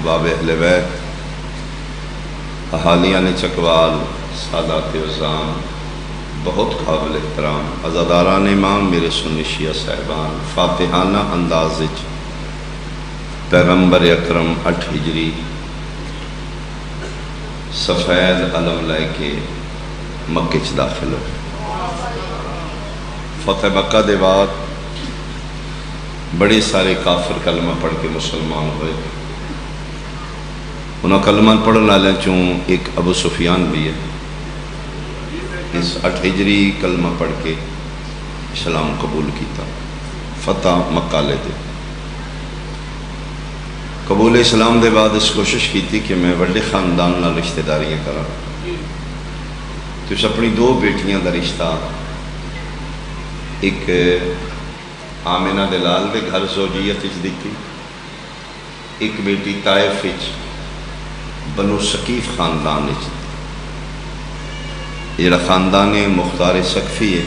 احباب اہل بیت، احالیان چکوال، سادات عزام، بہت قابل احترام عزاداران امام، میرے سنی شیعہ صاحبان، فاتحانہ انداز پیغمبر اکرم 8 ہجری سفید علم لے کے مکہ چ داخل ہو۔ فتح مکہ دے بعد بڑے سارے کافر کلمہ پڑھ کے مسلمان ہوئے۔ انہوں کلمہ پڑھنے والے چوں ایک ابو سفیان بھی ہے، اس 8 ہجری کلمہ پڑھ کے اسلام قبول کیتا۔ فتح مکہ لے دے قبول اسلام دے بعد اس کوشش کی تھی کہ میں بڑے خاندان نال رشتہ داریاں کرا، تو اس اپنی 2 بیٹیاں دا رشتہ ایک آمنہ دلال دے گھر زوجیت دیتی، ایک بیٹی طائف بنو ثقیف خاندان جڑا خاندان مختار ثقفی ہے،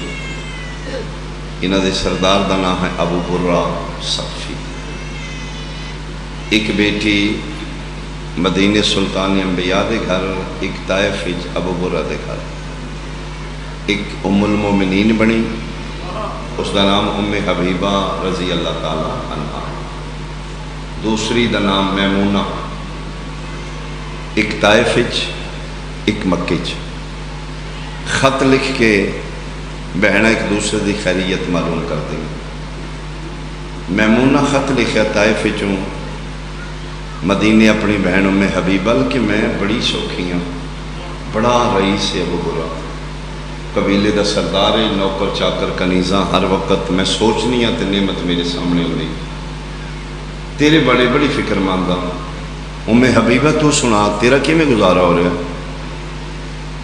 انہاں دے سردار دا نام ہے ابو برہ ثقفی۔ ایک بیٹی مدینہ سلطان انبیاء دے گھر، ایک طائف ابو برہ دے گھر، ایک ام المومنین بنی، اس دا نام ام حبیبہ رضی اللہ تعالی عنہ، دوسری دا نام میمونہ، ایک طائف ایک مکہ۔ خط لکھ کے بہنیں ایک دوسرے دی خیریت معلوم کر دیں۔ میمونہ خط لکھا طائف چوں مدینے اپنی بہن ام حبیبہ کہ میں بڑی سوکھی ہوں، بڑا رئیس ہے ابو برہ، قبیلے دا سردار ہے، نوکر چاکر کنیزاں، ہر وقت میں سوچنی ہوں تے نعمت میرے سامنے ہو رہی، تیرے بڑی فکر ماندہ۔ ام حبیبہ تو سنا تیرا کیویں گزارا ہو رہا؟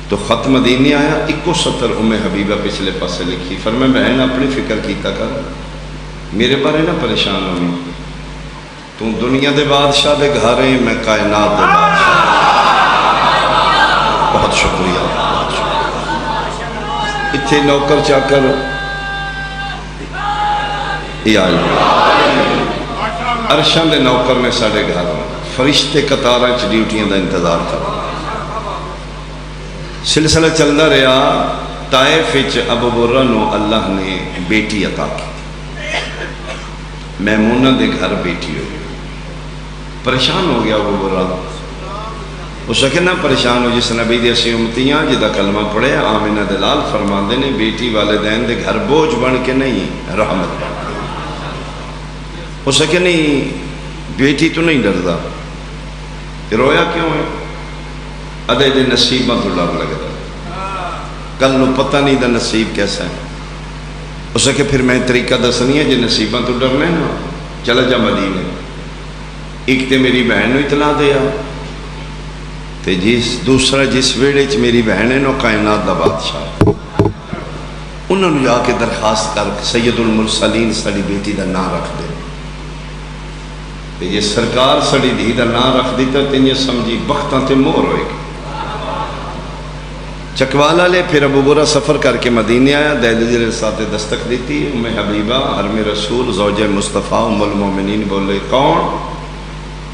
تو خط مدینے آیا، 1 سطر ام حبیبہ پچھلے پاسے لکھی، فرمایا بہن اپنی فکر کیتا کر، میرے بارے نہ پریشان ہوئی، تو دنیا دے بادشاہ دے گھر ہے، میں کائنات دے بادشاہ۔ بہت شکریہ، بہت شکریہ۔ اتھے نوکر چاکر یہ آئی، عرشاں دے نوکر نے ساڑھے گھر، فرشتے قطاراں چ ڈیوٹیاں دا انتظار کر۔ سلسلہ چلدا رہا، طائف ابو برہ نو اللہ نے بیٹی عطا کی، میمونہ دے گھر بیٹی ہوئی۔ پریشان ہو گیا ابو برہ، اس وقت نہ پریشان ہو جس نبی دی اسی امتیاں جدا کلمہ پڑھے آمنہ دلال فرماندے نے بیٹی والدین دے گھر بوجھ بن کے نہیں رحمت بن۔ اس وقت نہیں بیٹی تو نہیں ڈردا، رویا کیوں ہے؟ ادے دے نصیبہ تو ڈر لگتا، کل نو پتہ نہیں دا نصیب کیسا ہے۔ اس وقت پھر میں طریقہ دسنی ہے جی نصیبہ تو ڈرنا نا، چلا جا مدینے، ایک تے میری بہن نو اطلاع دیا، تے دوسرا جس ویڑے چ میری بہن ہے نو کائنات دا بادشاہ، انہوں نے جا کے درخواست کر سید المرسلین سڑی بیٹی دا نام رکھ دے، تے یہ سرکار سڑی دھی دا نام رکھ دیتا تے یہ سمجھی بختاں تے مور ہوئے گی۔ چکوالا لے پھر ابو برہ سفر کر کے مدینے آیا، دہلیز رسالت دستک دیتی، ام حبیبہ حرم رسول زوجہ مصطفیٰ ام المومنین بولے کون؟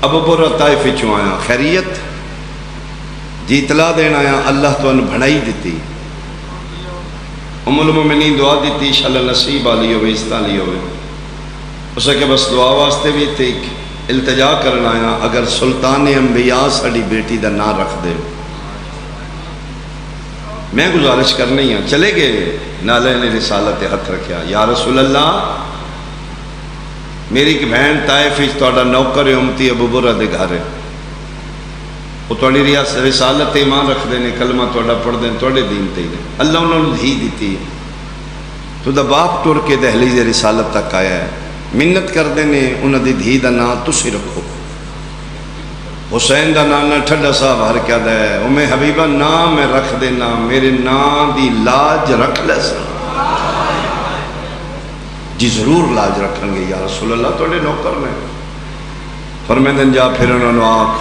ابو برہ طائف چوں آیا، خیریت جی اطلاع دین آیا، اللہ تو ان بھڑائی دیتی، ام المومنین دعا دیتی انشاءاللہ نصیب آلی ہوئے استعالی ہوئے۔ اسے کہ بس دعا واسطے بھی تھے التجا کرنا آیا، اگر سلطان انبیاء ساڑی بیٹی دا نام رکھ دے، میں گزارش کرنی ہوں۔ چلے گئے، نالے نے رسالت ہاتھ رکھیا، یا رسول اللہ میری ایک بہن طائف تہاڈا نوکر امتی ابو برہ دے گھر ہے، وہ تہاڈی رسالت ایمان رکھ دے نے، کلمہ تہاڈا پڑھ دے، تہاڈے دین تے ہی، اللہ انہوں نے دھی دیتی، تو دا باپ ٹر کے دہلیز رسالت تک آیا ہے، منت کر دینے انہوں دی دھی دا نام تسی رکھو، حسین دا نام نہ ٹھڈا صاحب ہر کیا دے، ام حبیبہ نام میں رکھ دینا، میرے نام دی لاج رکھ لے سن، جی ضرور لاج رکھیں گے یا رسول اللہ توڑے نوکر میں۔ فرمائے دن جا پھر انہوں نے آنکھ،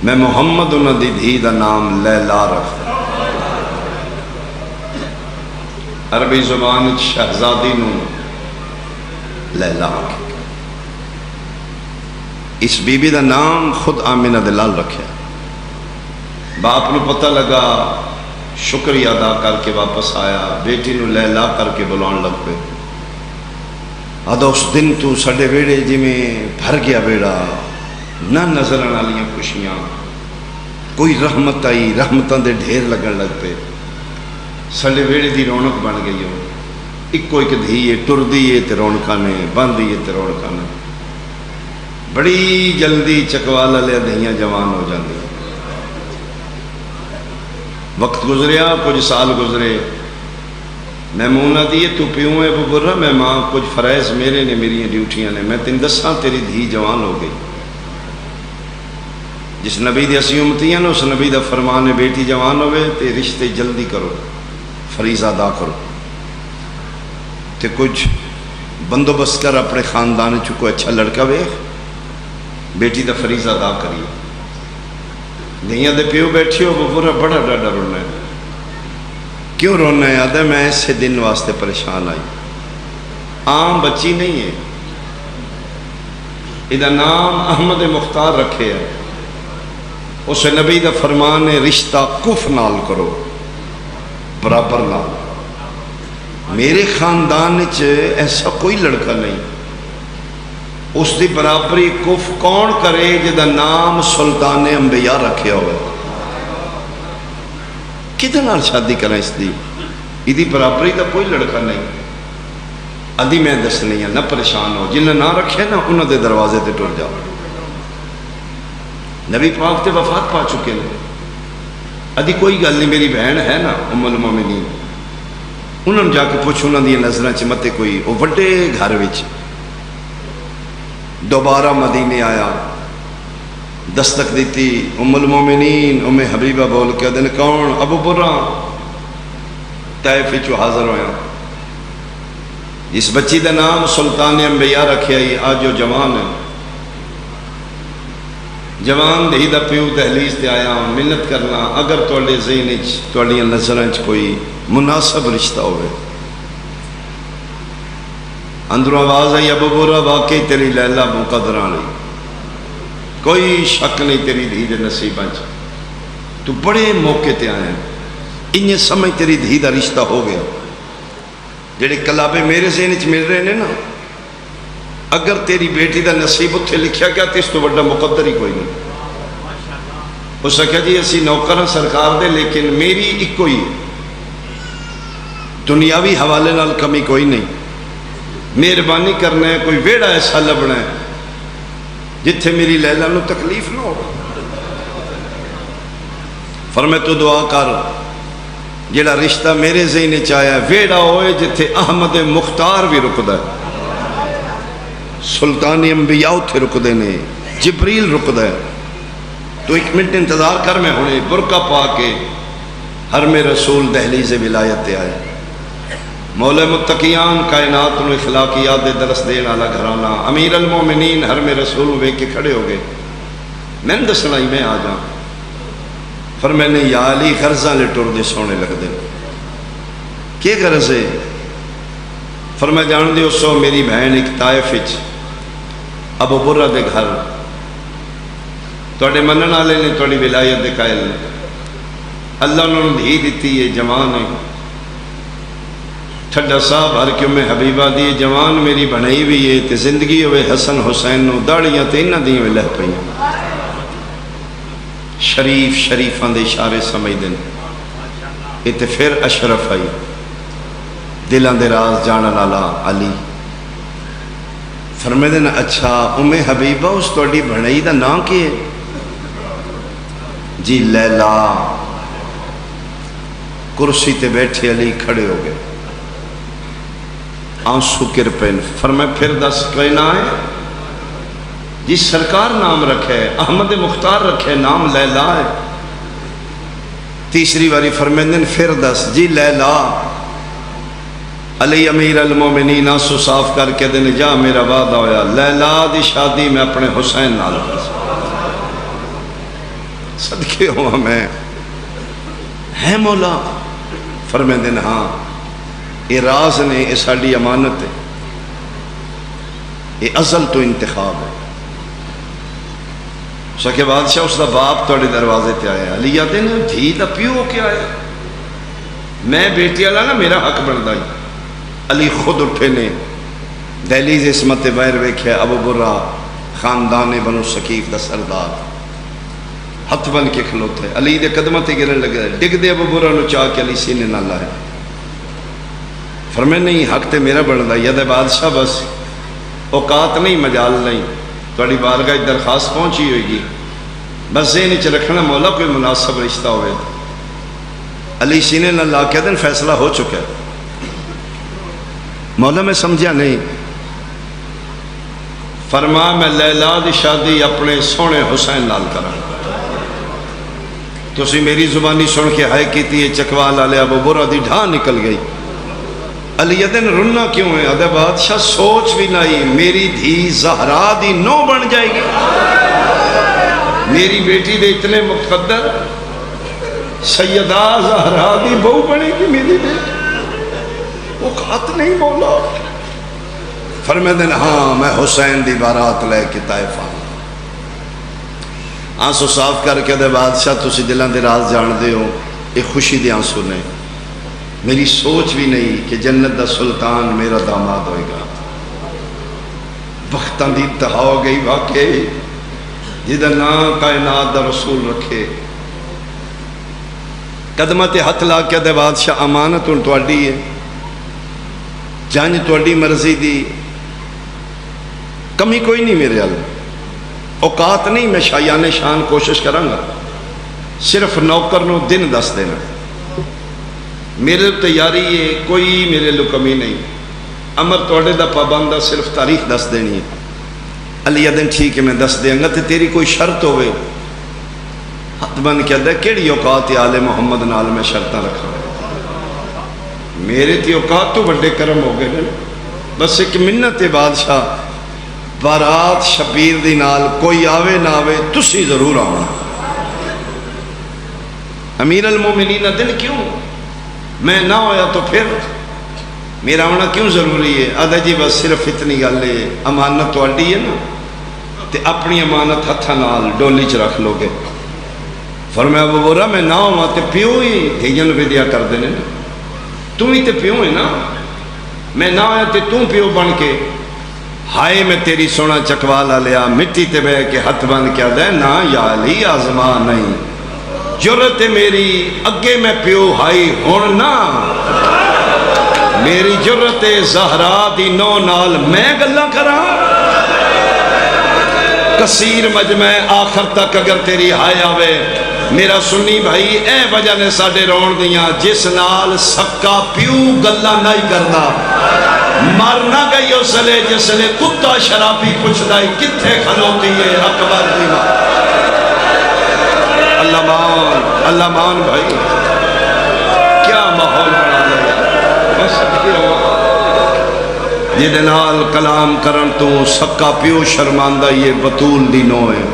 میں محمد انہوں دی دھی دا نام لیلا رکھ دے، عربی زبان شہزادی نو لیلا آنکھ۔ اس بی بی دا نام خود آمنہ دے لال رکھیا. باپ نو پتہ لگا، شکریہ ادا کر کے واپس آیا، بیٹی نو لیلا کر کے بلاؤن لگ پے. آدھا اس دن تو سڈے ویڑے جی میں بھر گیا بیڑا، نہ نظر آنے والی خوشیاں، کوئی رحمت آئی، رحمتاں دے ڈھیر لگن لگ پے. سڈے ویڑے دی رونق بن گئی ہو. ایک دھی ہے، ٹردی ہے تے رونقاں نے، باندھی ہے تے رونقاں نے. بڑی جلدی چکوال والے دھیاں جوان ہو جاندی. وقت گزریا، کچھ سال گزرے. میمونہ دی تو پیوں ہے ببرا، میں ماں کچھ فرائض میرے نے، میری ڈیوٹیاں نے، میں تین دساں تیری دھی جوان ہو گئی. جس نبی دی اسی امتیاں نے، اس نبی دا فرمان ہے بیٹی جوان ہوئے تے رشتے جلدی کرو، فریضہ ادا کرو تے کچھ بندوبست کر اپنے خاندان چکو اچھا لڑکا وے بیٹی دا فریضہ ادا کریے. دھیاں دے پیو بیٹھی ہو ببرا بڑا ڈاڈا رونا ہے. کیوں رونا ہے؟ آدھا میں ایسے دن واسطے پریشان آئی. عام بچی نہیں ہے، ادھا نام احمد مختار رکھے ہے. اس نبی دا فرمان ہے رشتہ کف نال کرو، برابر نال. میرے خاندان ایسا کوئی لڑکا نہیں اس دی برابری کف کون کرے جدا نام سلطان انبیاء رکھیا ہوئے. کدھے نال شادی کریں اس دی؟ ادھی برابری دا کوئی لڑکا نہیں. ادھی میں دسنی ہے، نہ پریشان ہو. جنہیں نہ رکھے نا انہوں دے دروازے تے ٹر جاؤ. نبی پاک تے وفات پا چکے ہیں. ادھی کوئی گل نہیں، میری بہن ہے نا ام المومنین، انہوں نے جا کے پوچھ، انہوں نے نظریں چ متے کوئی وہ وڈے گھر وچ دوبارہ مدینے آیا، دستک دیتی. ام المومنین ام حبیبہ بول کے دن کون؟ ابو برا. طائف وچوں حاضر ہویا. اس بچی دا نام سلطان انبیاء رکھیا ہی. آج جو جوان ہے، جوان دہی دا پیو دہلیز تے آیا منت کرنا اگر تواڈے ذہن وچ تواڈیاں نظراں وچ کوئی مناسب رشتہ ہوئے. اندروں آواز آئی ابو برا واقعی تیری لیلا مقدراں لئی، کوئی شک نہیں تیری دھی دے نصیباں چ. تو بڑے موقع تے آیا، انہیں سمجھ تیری دھی دا رشتہ ہو گیا. جڑے کلابے میرے ذہن وچ مل رہے ہیں نا، اگر تیری بیٹی دا نصیب اتھے لکھیا گیا تو اس تو بڑا مقدر ہی کوئی نہیں. اس نے کہا جی اسی نوکر سرکار دے، لیکن میری ایک کوئی دنیاوی حوالے نال کمی کوئی نہیں. مہربانی کرنا ہے، کوئی ویڑا ایسا لبنا ہے جتھے میری لیلا نو تکلیف نہ ہو. فرمائے تو دعا کر جڑا رشتہ میرے ذہن وچ آیا ویڑا ہوئے جتھے احمد مختار بھی رکدا ہے، سلطان انبیاء اتھے رکدے نے، جبریل رکدا ہے. تو ایک منٹ انتظار کر، میں ہونے برقع پا کے حرم رسول دہلیز ولایت تے آئے. مولا متقیان کائنات نو اخلاقیات دے درس دین والا گھرانہ امیر المومنین حرم رسول ویکھ کے کھڑے ہو گئے. میں نے دسنا ہی میں آ جا. فرمایا نے یا علی غرضاں لے ٹر دے سونے لگ دے. کی غرض ہے؟ فرمایا جان دے اسو میری بہن ایک طائف وچ ابو برہ دے گھر تواڈے منن والے نے، تواڈی ولایت دے قائل نے. اللہ انہوں نے دھی دیتی ہے، جوان ہے، ٹھڈا صاحب ہر کیوں میں حبیبہ دی جوان میری بنائی بھی ہے تے زندگی ہوئے حسن حسین نو داڑیاں تے انہاں دیاں لہ پئیاں. شریف شریفاں دے اشارے سمجھ دین. یہ تے پھر اشرف آئی، دلاں دے راز جانن والا علی. فرمائے دین اچھا ام حبیبہ اس تواڈی بنائی دا نام کی ہے؟ جی لیلا. کرسی تے بیٹھے علی کھڑے ہو گئے، آنسو گر پین. فرمائے پھر دس کوئی نہ ہے؟ جی سرکار نام رکھے، احمد مختار رکھے، نام لیلا ہے. تیسری باری فرمائے دن پھر دس. جی لیلا. علی امیر المومنین آنسو صاف کر کے دن جا میرا وعدہ ہویا لیلا دی شادی میں اپنے حسین نال کر صدقے ہوا میں ہے مولا. فرمائے دن ہاں یہ راز نے، یہ ساڑی امانت ہے، یہ ازل تو انتخاب ہے. سکے بادشاہ اس دا باپ تھوڑے دروازے تے آیا. علی آتے نے دھی دا پیو ہو کے آیا, میں بیٹی والا نا میرا حق بنتا ہی. علی خود اٹھے نے دہلیز عصمت باہر ویکھیا, ابو برا خاندان بنو ثقیف دا سردار ہاتھ بن کے کھلوتے, علی دے قدموں تے گرن لگے, ڈگ دے ابو برا نو چاہ کے علی سینے نہ لائے. فرمائے نہیں حق تے میرا بنتا ہی. ادے بادشاہ بس اوقات نہیں مجال نہیں, تھوڑی بارگاہ درخواست پہنچی ہوئے گی, بس ذہن چ رکھنا مولا کوئی مناسب رشتہ ہوئے. علی سینے نہ لا کے دن فیصلہ ہو چکا ہے. مولا میں سمجھا نہیں. فرما میں لیلا دی شادی اپنے سونے حسین نال کراں. تسی میری زبانی سن کے ہائے کیتی ہے چکوال والے ابو برا دی ڈھا نکل گئی. علی دن رننا کیوں ہے؟ ادھے بادشاہ سوچ بھی نہیں, میری دھی زہرا دی نو بن جائے گی, میری بیٹی دے اتنے مقدر سیدہ زہرا دی بہو بنے گی میری بیٹی. وہ خط نہیں مولا. فرمائے دن ہاں میں حسین دی بارات لے کے طائف آؤں. آنسو صاف کر کے دے بادشاہ تسی دلان دے راز جان دے ہو, ایک خوشی دے آنسو نے. میری سوچ بھی نہیں کہ جنت دا سلطان میرا داماد ہوئے گا. وقتاں دی انتہا ہو گئی واقعی, جدہ نام کائنات دا رسول رکھے. قدمت ہتھ لا کے دے بادشاہ امانت ان تواڈی ہے, جانج تواڈی مرضی دی, کمی کوئی نہیں میرے حال. اوقات نہیں میں شایان شان کوشش کروں گا, صرف نوکر نو دن دس دینا. میرے تیاری ہے, کوئی میرے لو کمی نہیں. امر توڑے دا پابندہ صرف تاریخ دس دینی ہے. علی دن ٹھیک ہے میں دس دیں گا. تے تیری کوئی شرط ہوئے ہاتھ بن کے دے, کیڑی اوقات آل محمد نال میں شرطاں رکھا. میرے تی اوقات تو بڑے کرم ہو گئے. بس ایک منت بادشاہ, بارات شبیر دی نال کوئی آوے نہ آوے تسی ضرور آنا. امیر المومنین دن کیوں میں نہ ہویا تو پھر میرا آنا کیوں ضروری ہے؟ آدھا جی بس صرف اتنی گل ہے, امانت تواڈی ہے نا, تے اپنی امانت ہتھاں نال ڈولی چ رکھ لو گے. فرمایا ابو برا میں نہ ہوا تے پیو ہی دھیجن ودیا کر دینے نا, تم ہی تے پیو ہے نا. میں نہ ہویا تے تم پیو بن کے ہائے میں تیری سونا چکوالا لیا, مٹی تے بہ کے ہاتھ بن کے دے نا یا علی آزما نہیں. جرت میری اگے میں پیو ہائی ہون نا, میری جرت زہرا دی نو نال میں گلاں کراں. کثیر مجمع آخر تک اگر تیری ہائے آوے میرا سنی بھائی اے وجہ نے ساڑے رون دیاں, جس نال سکا پیو گلاں نہیں کرنا. مرنا گئی اس لئے جس لئے کتا شرابی پوچھ دائی کتھے کھلوتی ہے اکبر دیوہ. اللہ مان بھائی کیا ماحول بنا لیا. بس یہ دنال کلام کرن تو سکا پیو شرماندہ یہ بطول دی نو ہے.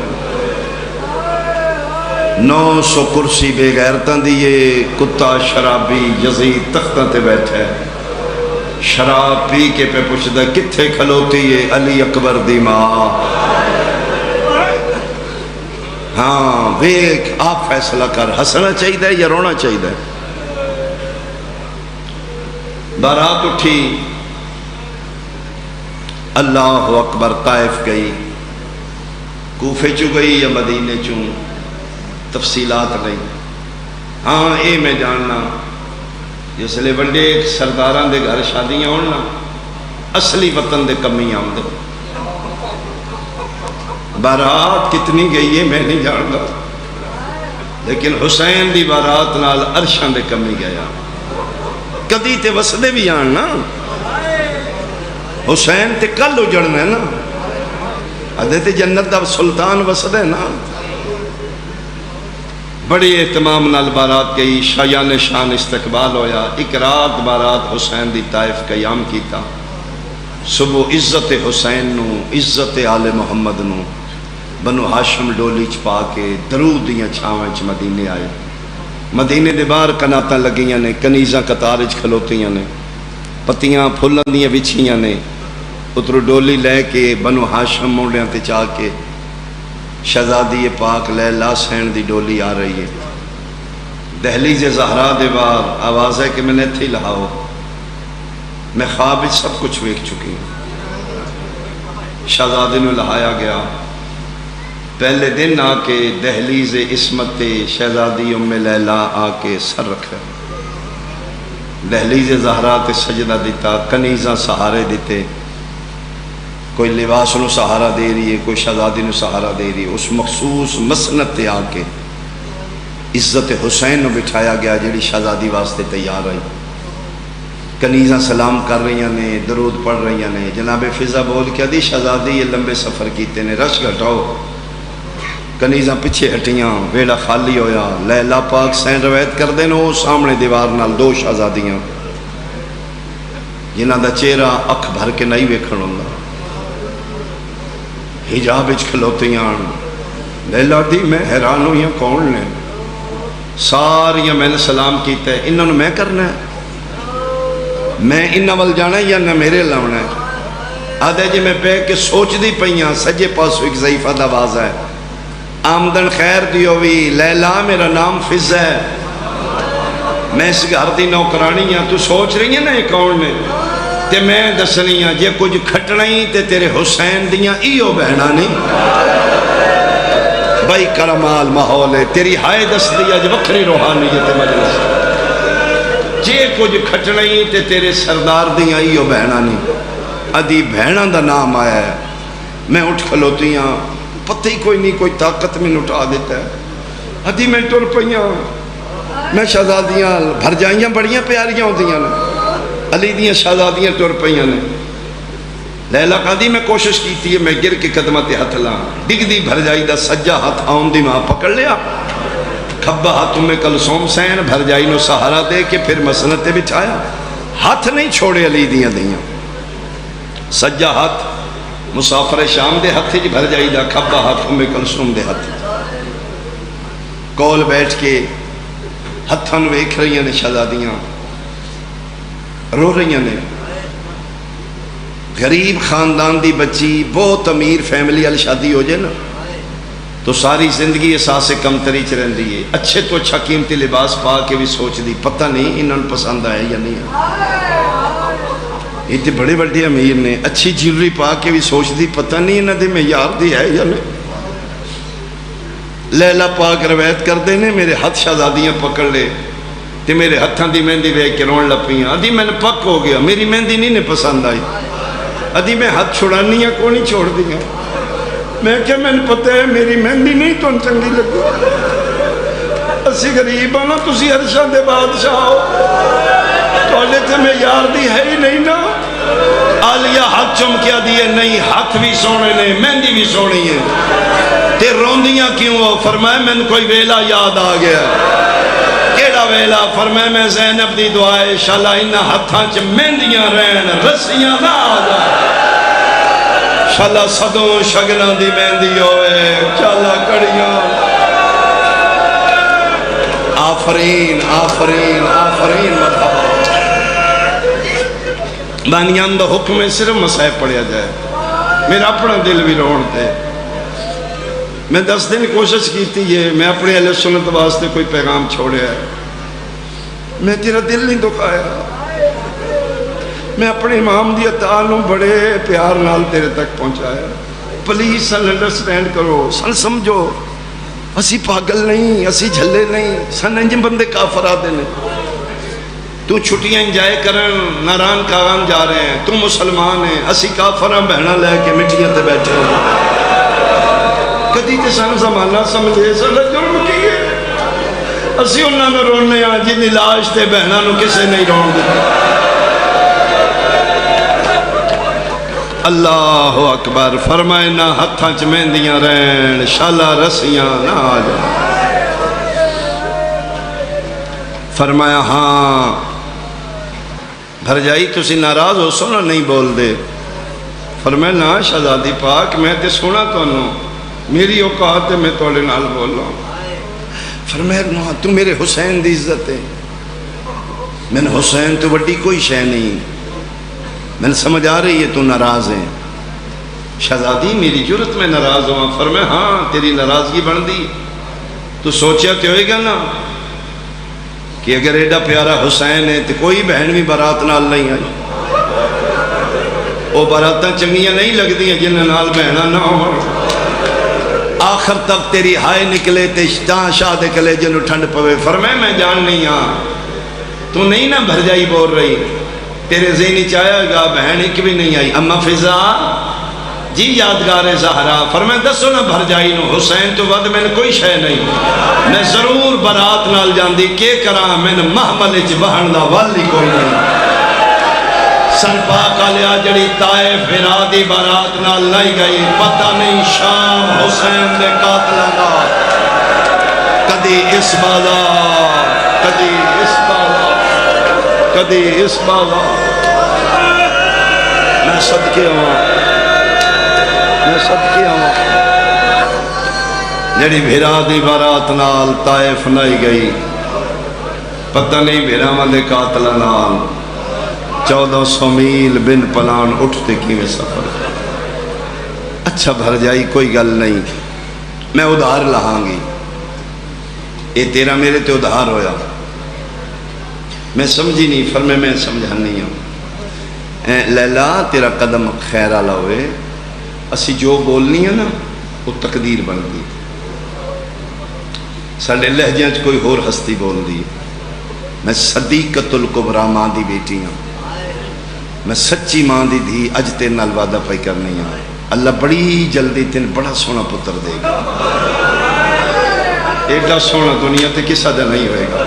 900 کرسی بے غیرتاں دیئے, کتا شرابی یزید تختہ تے بیٹھے, شراب پی کے پہ پوچھتا کتھے کھلوتی ہے علی اکبر دی ماں. ہاں بیک آپ فیصلہ کر, ہسنا چاہیے یا رونا چاہیے. بارات اٹھی, اللہ اکبر, طائف گئی, کوفے چو گئی یا مدینے چوں تفصیلات نہیں. ہاں اے میں جاننا جس لئے بڑے سرداران دے گھر شادیاں ہونا اصلی وطن دے کمی آمدے. بارات کتنی گئی ہے میں نہیں جانتا, لیکن حسین دی بارات نال عرشان دے کمی گیا. کدی تے وسدے بھی آنا, حسین تے کل اجڑنا ہے نا, ادھے تے جنت دا سلطان وسدے نا. بڑی اہتمام نال بارات گئی, شایان شان استقبال ہویا. ایک رات بارات حسین دی طائف قیام کیتا. صبح عزت حسین نو, عزت آل محمد نو بنو ہاشم ڈولی چپا کے درود دیاں چھاویں چ مدینے آئے. مدینے دے باہر کناتاں لگیاں نے, کنیزاں قطار وچ کھلوتیاں نے, پتیاں پھلاں دیاں وچھیاں نے. اترو ڈولی لے کے بنو ہاشم موڑیاں تے چاہ کے شہزادی پاک لیلا سین دی ڈولی آ رہی ہے، دہلیز زہرا دے باہر آواز ہے کہ میں نے تھی لہاؤ، میں خواب سب کچھ ویکھ چکی ہوں۔ شہزادی نے لہایا گیا، پہلے دن آ کے دہلیز عصمت شہزادی ام لیلا آ کے سر رکھا، دہلیز زہرا تے سجدہ دیتا، کنیزاں سہارے دیتے، کوئی لباس نو سہارا دے رہی ہے، کوئی شہزادی نو سہارا دے رہی ہے۔ اس مخصوص مسند تے آ کے عزت حسین نو بٹھایا گیا جڑی شہزادی واسطے تیار آئی، کنیزاں سلام کر رہی نے، درود پڑھ رہی نے۔ جناب فضا بول کے دی شہزادی یہ لمبے سفر کیتے نے، رش گھٹاؤ۔ کنیزاں پیچھے ہٹیاں، ویڑا خالی ہویا۔ لیلا پاک سین روایت کر دین، وہ سامنے دیوار نال دو شہزادیاں جنہاں دا چہرہ اکھ بھر کے نہیں ویکھن ہوندا، حجاب وچ کھلوتیاں۔ لیلا دی میں حیران ہوئی ہوں کون نے، ساریاں میں نے سلام کیتا ہے، انہوں نے میں کرنا ہے، میں انہاں ول جانا ہے یا نہ میرے لاؤنا ہے؟ آدھے جی میں پہ کے سوچ دی پئیاں، سجے پاسو ایک ضعیفہ دا آواز ہے، آمدن خیر دیو وی لیلا میرا نام فضا ہے، میں اس گھر دی نوکرانی ہاں، تو سوچ رہی ہیں نا یہ کون نے؟ تے میں دسنی ہاں جے کچھ کھٹنا ہی تے تیرے حسین دیاں ایو بہنا نہیں بھائی، کرمال ماحول ہے تیری ہائے دس دیا جو وکھری روحانیت مجلس، جے کچھ کھٹنا ہی تے تیرے سردار دیاں ایو بہنا نہیں۔ ادھی بہنا دا نام آیا ہے، میں اٹھ کھلوتی ہاں، پتہ ہی کوئی نہیں، کوئی طاقت میں اٹھا دیتا ہے۔ ادھی میں ٹر پئیاں، میں شہزادیاں بھر جائیاں بڑیاں پیاریاں ہوندیاں نے، علی دیاں شہزادیاں ٹر پئیاں نے۔ لیلا کہدی میں کوشش کیتی ہے میں گر کے قدمہ تے ہتھ لاں، ڈگ دی بھر جائی دا سجا ہاتھ آن دی ماں پکڑ لیا، کھبا ہاتھ میں کلثوم سین بھر جائی نو سہارا دے کے پھر مسند تے بچھایا، ہاتھ نہیں چھوڑے علی دیاں دیاں، سجا ہاتھ مسافر شام دے ہاتھ جی بھر جائی دا، کھبا ہاتھ میں کلثوم دے ہاتھ، کول بیٹھ کے ہتھاں نو ویکھ رہی نے شہزادیاں، رو رہی نے۔ غریب خاندان دی بچی بہت امیر فیملی والی شادی ہو جائے نا تو ساری زندگی احساس کمتری چ رہندی ہے، اچھے تو اچھا قیمتی لباس پا کے بھی سوچ دی پتہ نہیں انہوں نے پسند آیا یا نہیں آیا۔ یہ تے بڑے بڑے امیر نے، اچھی جیولری پا کے بھی سوچ دی پتہ نہیں انہوں دے معیار دی ہے یا نہیں۔ لیلا پاک روایت کر دینے میرے ہاتھ شہزادیاں پکڑ لے تے میرے ہتھاں دی مہندی ویکھ کے رون لپیاں، ادھی میں نے پک ہو گیا، میری مہندی نہیں نے پسند آئی، ادھی میں ہاتھ چھڑانی ہیں کو نہیں چھوڑ دیا، میں کہ میں نے پتہ ہے میری مہندی نہیں تو چنگی لگی، اسی غریب ہاں نا، تسی عرشاں دے بادشاہ ہو، تھوڑے تے میں یار دی ہے ہی نہیں نا۔ آلیہ ہاتھ چمکیا دیئے نہیں، ہاتھ بھی سونے نے، مہندی بھی سونی ہے، تے روندیاں کیوں ہو؟ فرمائے میں نے کوئی ویلا یاد آ گیا، کیڑا ویلا؟ فرمائے میں زینب دی دعائے شالا انہا ہتھاں چ مہندیاں رہن رسیاں نہ آ جائے، شالا صدوں شگناں دی مہندی ہوئے، شالا کڑیاں۔ آفرین آفرین آفرین مرحبا۔ بانیان دا حکم ہے صرف مسائب پڑھیا جائے، میرا اپنا دل بھی روڑ دے۔ میں 10 دن کوشش کی تھی یہ، میں اپنے اہل سنت واسطے کوئی پیغام چھوڑے ہے، میں تیرا دل نہیں دکھایا، میں اپنے امام دی تعلق بڑے پیار نال تیرے تک پہنچایا، پلیز سن انڈرسٹینڈ کرو، سن سمجھو، اسی پاگل نہیں، اسی جھلے نہیں، سن انجم بندے کافر آدھے نہیں، تو چھٹیاں انجائے کرن ناران کاغان جا رہے ہیں، تو مسلمان ہیں، اسی کافران بہنا لے کے مٹیاں تے بیٹھے ہیں، کدی تے سن زمانہ سمجھے سن جرم کیے، اسی انہوں نے رونے آج جن لاش تے بہنا نو کسے نہیں رون دیتا۔ اللہ اکبر۔ فرمائے نہ ہتھاں چ مہندیاں رہن، شالا رسیاں نہ آ جائیں۔ فرمایا ہاں بھر جائی تسی ناراض ہو سونا نہیں بول دے؟ فرمایا نا شہزادی پاک میں تے سونا تو انہوں، میری اوقات ہے میں توڑے نال بول رہا ہوں۔ فرمایا نا تو میرے حسین دی عزت ہے، میں نے حسین تو بڑی کوئی شے نہیں، میں نے سمجھ آ رہی ہے تو ناراض ہے، شہزادی میری جرت میں ناراض ہوا. فرمایا ہاں تیری ناراضگی بن دی. تو سوچیا تو ہوئے گا نا کہ اگر ایڈا پیارا حسین ہے تو کوئی بہن بھی بارات نال نہیں آئی. وہ باراتاں چنگیاں نہیں لگتی ہیں جنہاں نال بہنا نہ ہو. آخر تک تیری ہائے نکلے تے شاہ دے کلے جنوں ٹھنڈ پوے. فرمایا میں جان نہیں ہاں تو نہیں نہ بھرجائی بول رہی. تیرے ذہنی چاہیا گا بہن ایک بھی نہیں آئی. اما فضا جی یادگار زہرا. فرمایا دسو نہ بھرجائی نو حسین تو ود میں کوئی شے نہیں. میں ضرور برات نال جاندی کہ کراں میں محمل چ بہن دا والی کوئی نہیں. سر پاک آلیا جڑی طائف ہرا دی بارات نال لائی گئی. پتہ نہیں شام حسین دے قاتلاں دا کدی اس بازار کدی اس بازار کدی اس بازار. میں صدقے ہوں میں صدقے ہوں جڑی بھیرا دی بارات نال طائف لائی گئی. پتہ نہیں بھیراواں دے قاتلاں نال 1400 میل بن پلان اٹھتے کیویں سفر. اچھا بھرجائی کوئی گل نہیں میں ادھار لہاں گی. اے تیرا میرے تے ادھار ہویا. میں سمجھی نہیں. فرمایا میں سمجھانی ہوں. لیلا تیرا قدم خیر والا ہوئے. اسی جو بولنی ہے نا وہ تقدیر بن گئی. ساڈے لہجے چ کوئی ہور ہستی بول دی. میں صدیقۃ الکبریٰ ماں دی بیٹی ہوں. میں سچی ماں دی دھی. اج تیرے نال وعدہ پئی کرنی ہوں. اللہ بڑی جلدی تین بڑا سونا پتر دے گا. ایڈا سونا دنیا تے کسا دا نہیں ہوئے گا.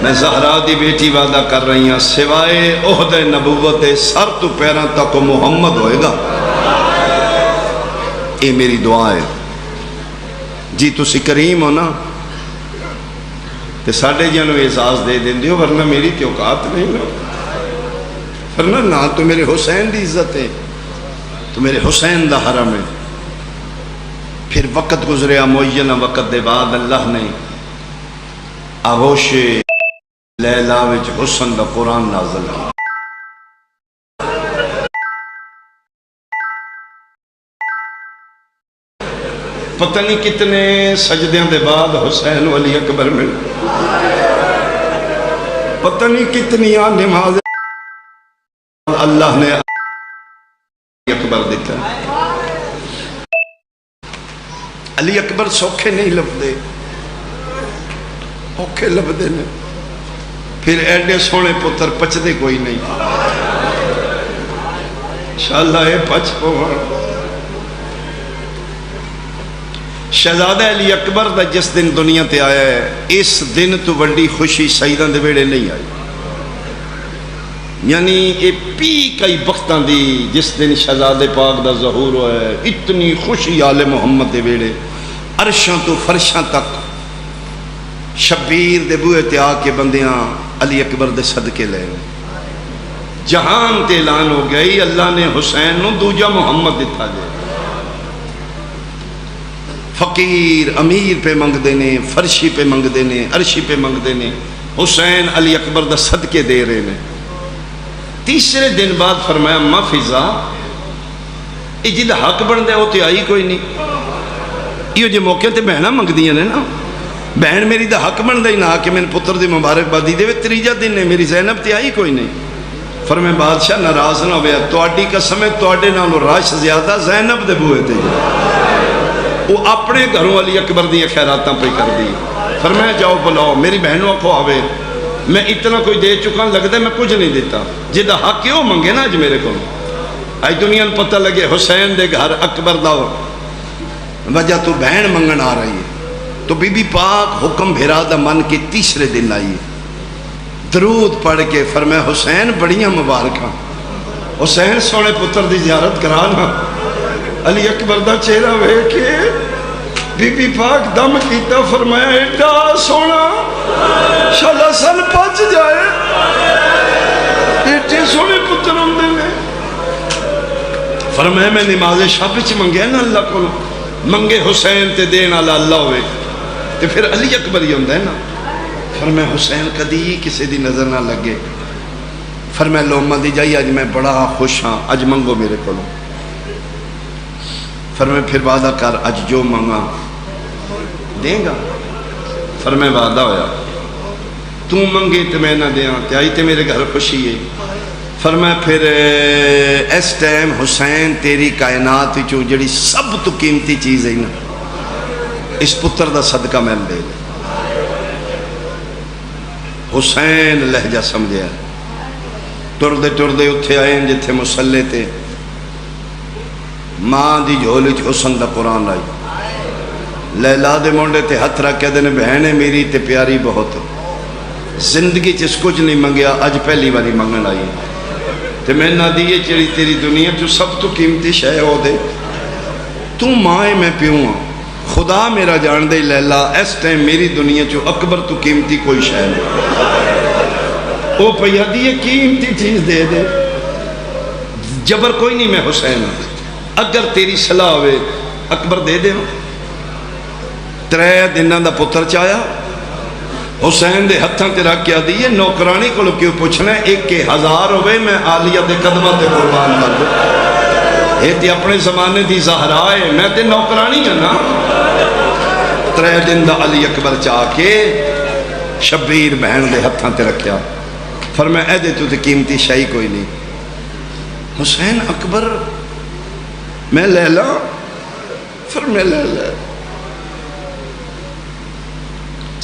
میں زہرا دی بیٹی وعدہ کر رہی ہوں سوائے عہد نبوت سر تو پیراں تک محمد ہوئے گا. اے میری دعا ہے. جی تسی کریم ہو نا تے ساڈے جنوں اعزاز دے دین دیو ورنہ میری تے اوقات نہیں نا. ورنہ نہ تو میرے حسین دی عزت ہے تو میرے حسین دا حرم ہے. پھر وقت گزریا معینہ وقت دے بعد اللہ نے آغوش لیلا وچ حسن دا قرآن نازل کیا. پتہ نہیں کتنے سجدیاں دے بعد حسین علی اکبر میں پتہ نہیں کتنی نماز اللہ نے علی اکبر دیتا. علی اکبر سوکھے نہیں لبدے اوکھے لبدے نے. پھر ایڈے سونے پتر پچدے کوئی نہیں. انشاءاللہ اے پچ پوہن. شہزادہ علی اکبر دا جس دن دنیا تے آیا ہے اس دن تو بڑی خوشی سیداں دے ویڑے نہیں آئی. یعنی یہ پی کئی وقتاں دی جس دن شہزادے پاک دا ظہور ہوا ہے اتنی خوشی آل محمد دے ویڑے عرشاں تو فرشاں تک شبیر دے بوئے تے آ کے بندیاں علی اکبر دے صدقے لے. جہان تے اعلان ہو گئی اللہ نے حسین نو دوجا محمد دتا جائے. فقیر امیر پہ منگ دینے فرشی پہ منگ دینے عرشی پہ منگ دینے. حسین علی اکبر دا صدقے دے رہے نے. تیسرے دن بعد فرمایا ما فضا یہ جد حق بن دے وہ تے آئی کوئی نہیں. یہ جو موقع تے بہنہ منگ دیاں نے نا بہن میری دا حق بن دے نا کہ میں پتر دی مبارک بادی دے تریجہ دن نے میری زینب تے آئی کوئی نہیں. فرمایا بادشاہ ناراض نہ ہویا تواڈی قسم ہے تواڈے نالوں رش زیادہ زینب دے بوئے تے وہ اپنے گھروں علی اکبر دی خیراتاں پہ کر دی. فرمایا جاؤ بلاؤ میری بہنوں کو آوے میں اتنا کوئی دے چکا لگتا ہے میں کچھ نہیں دیتا. جدہ حق کیوں منگے نا اج میرے کو اج دنیا نے پتہ لگے حسین دے گھر اکبر دا وجہ تو بہن منگن آ رہی ہے. تو بی بی پاک حکم بھیرا دا من کے تیسرے دن آئی درود پڑھ کے فرمایا حسین بڑیاں مبارکاں حسین سونے پتر دی زیارت کرانا. علی اکبر دا چہرہ وے کے بی بی پاک دم کیتا فرمایا ایڈا سونا شالا سن پچ جائے ایڈے سونے پتر ہوندے نے. فرمایا میں نماز شب وچ منگیا نا اللہ کو منگے حسین تے دین والا اللہ ہوئے تے پھر علی اکبر ہی ہوندا ہے نا. فرمایا حسین کدی کسی دی نظر نہ لگے. فرمایا لو مدی جائی اج میں بڑا خوش ہاں اج منگو میرے کو. فرمایا پھر وعدہ کر اج جو مانگا دیں گا. فرمایا وعدہ ہویا. تو منگے تو میں نہ دیاں تے آئی تے میرے گھر خوشی ہے. فرمایا پھر اس ٹائم حسین تیری کائنات وچوں جڑی سب تو قیمتی چیز ہے نا اس پتر دا صدقہ میں دے دے. حسین لہجہ سمجھیا. ٹردے ٹردے اتھے آئے جتھے مسلے تے ماں دی جھولی چ حسن دا قرآن آئی. لیلا دے مونڈے تے ہتھ رکھ کے دے بہنے میری تے پیاری بہت زندگی چ کچھ نہیں منگیا اج پہلی باری منگن آئی تے میں نہ دیئے چڑی تیری دنیا جو سب تو قیمتی شے ہو دے. تو ماں میں پیوں ہاں خدا میرا جان دے لیلا اس ٹائم میری دنیا چو اکبر تو قیمتی کوئی شے نہیں. او پیا دیئے قیمتی چیز دے دے. جبر کوئی نہیں میں حسین اگر تیری صلاح ہوئے اکبر دے دے. 3 دنوں دا پتر چایا حسین دے ہتھاں تے رکھ کے دیئے نوکرانی کو کیوں پوچھنا ہے 1000 ہوئے میں عالیہ دے قدمہ تے قربان کر دوں. یہ تے اپنے زمانے دی زہرا ہے میں تے نوکرانی ہے نا. 3 دن دا علی اکبر چاہ کے شبیر بہن دے ہتھاں تے رکھیا. فرمایا اے دے تو تے قیمتی شئی کوئی نہیں. حسین اکبر میں لیلا. فرمایا لیلا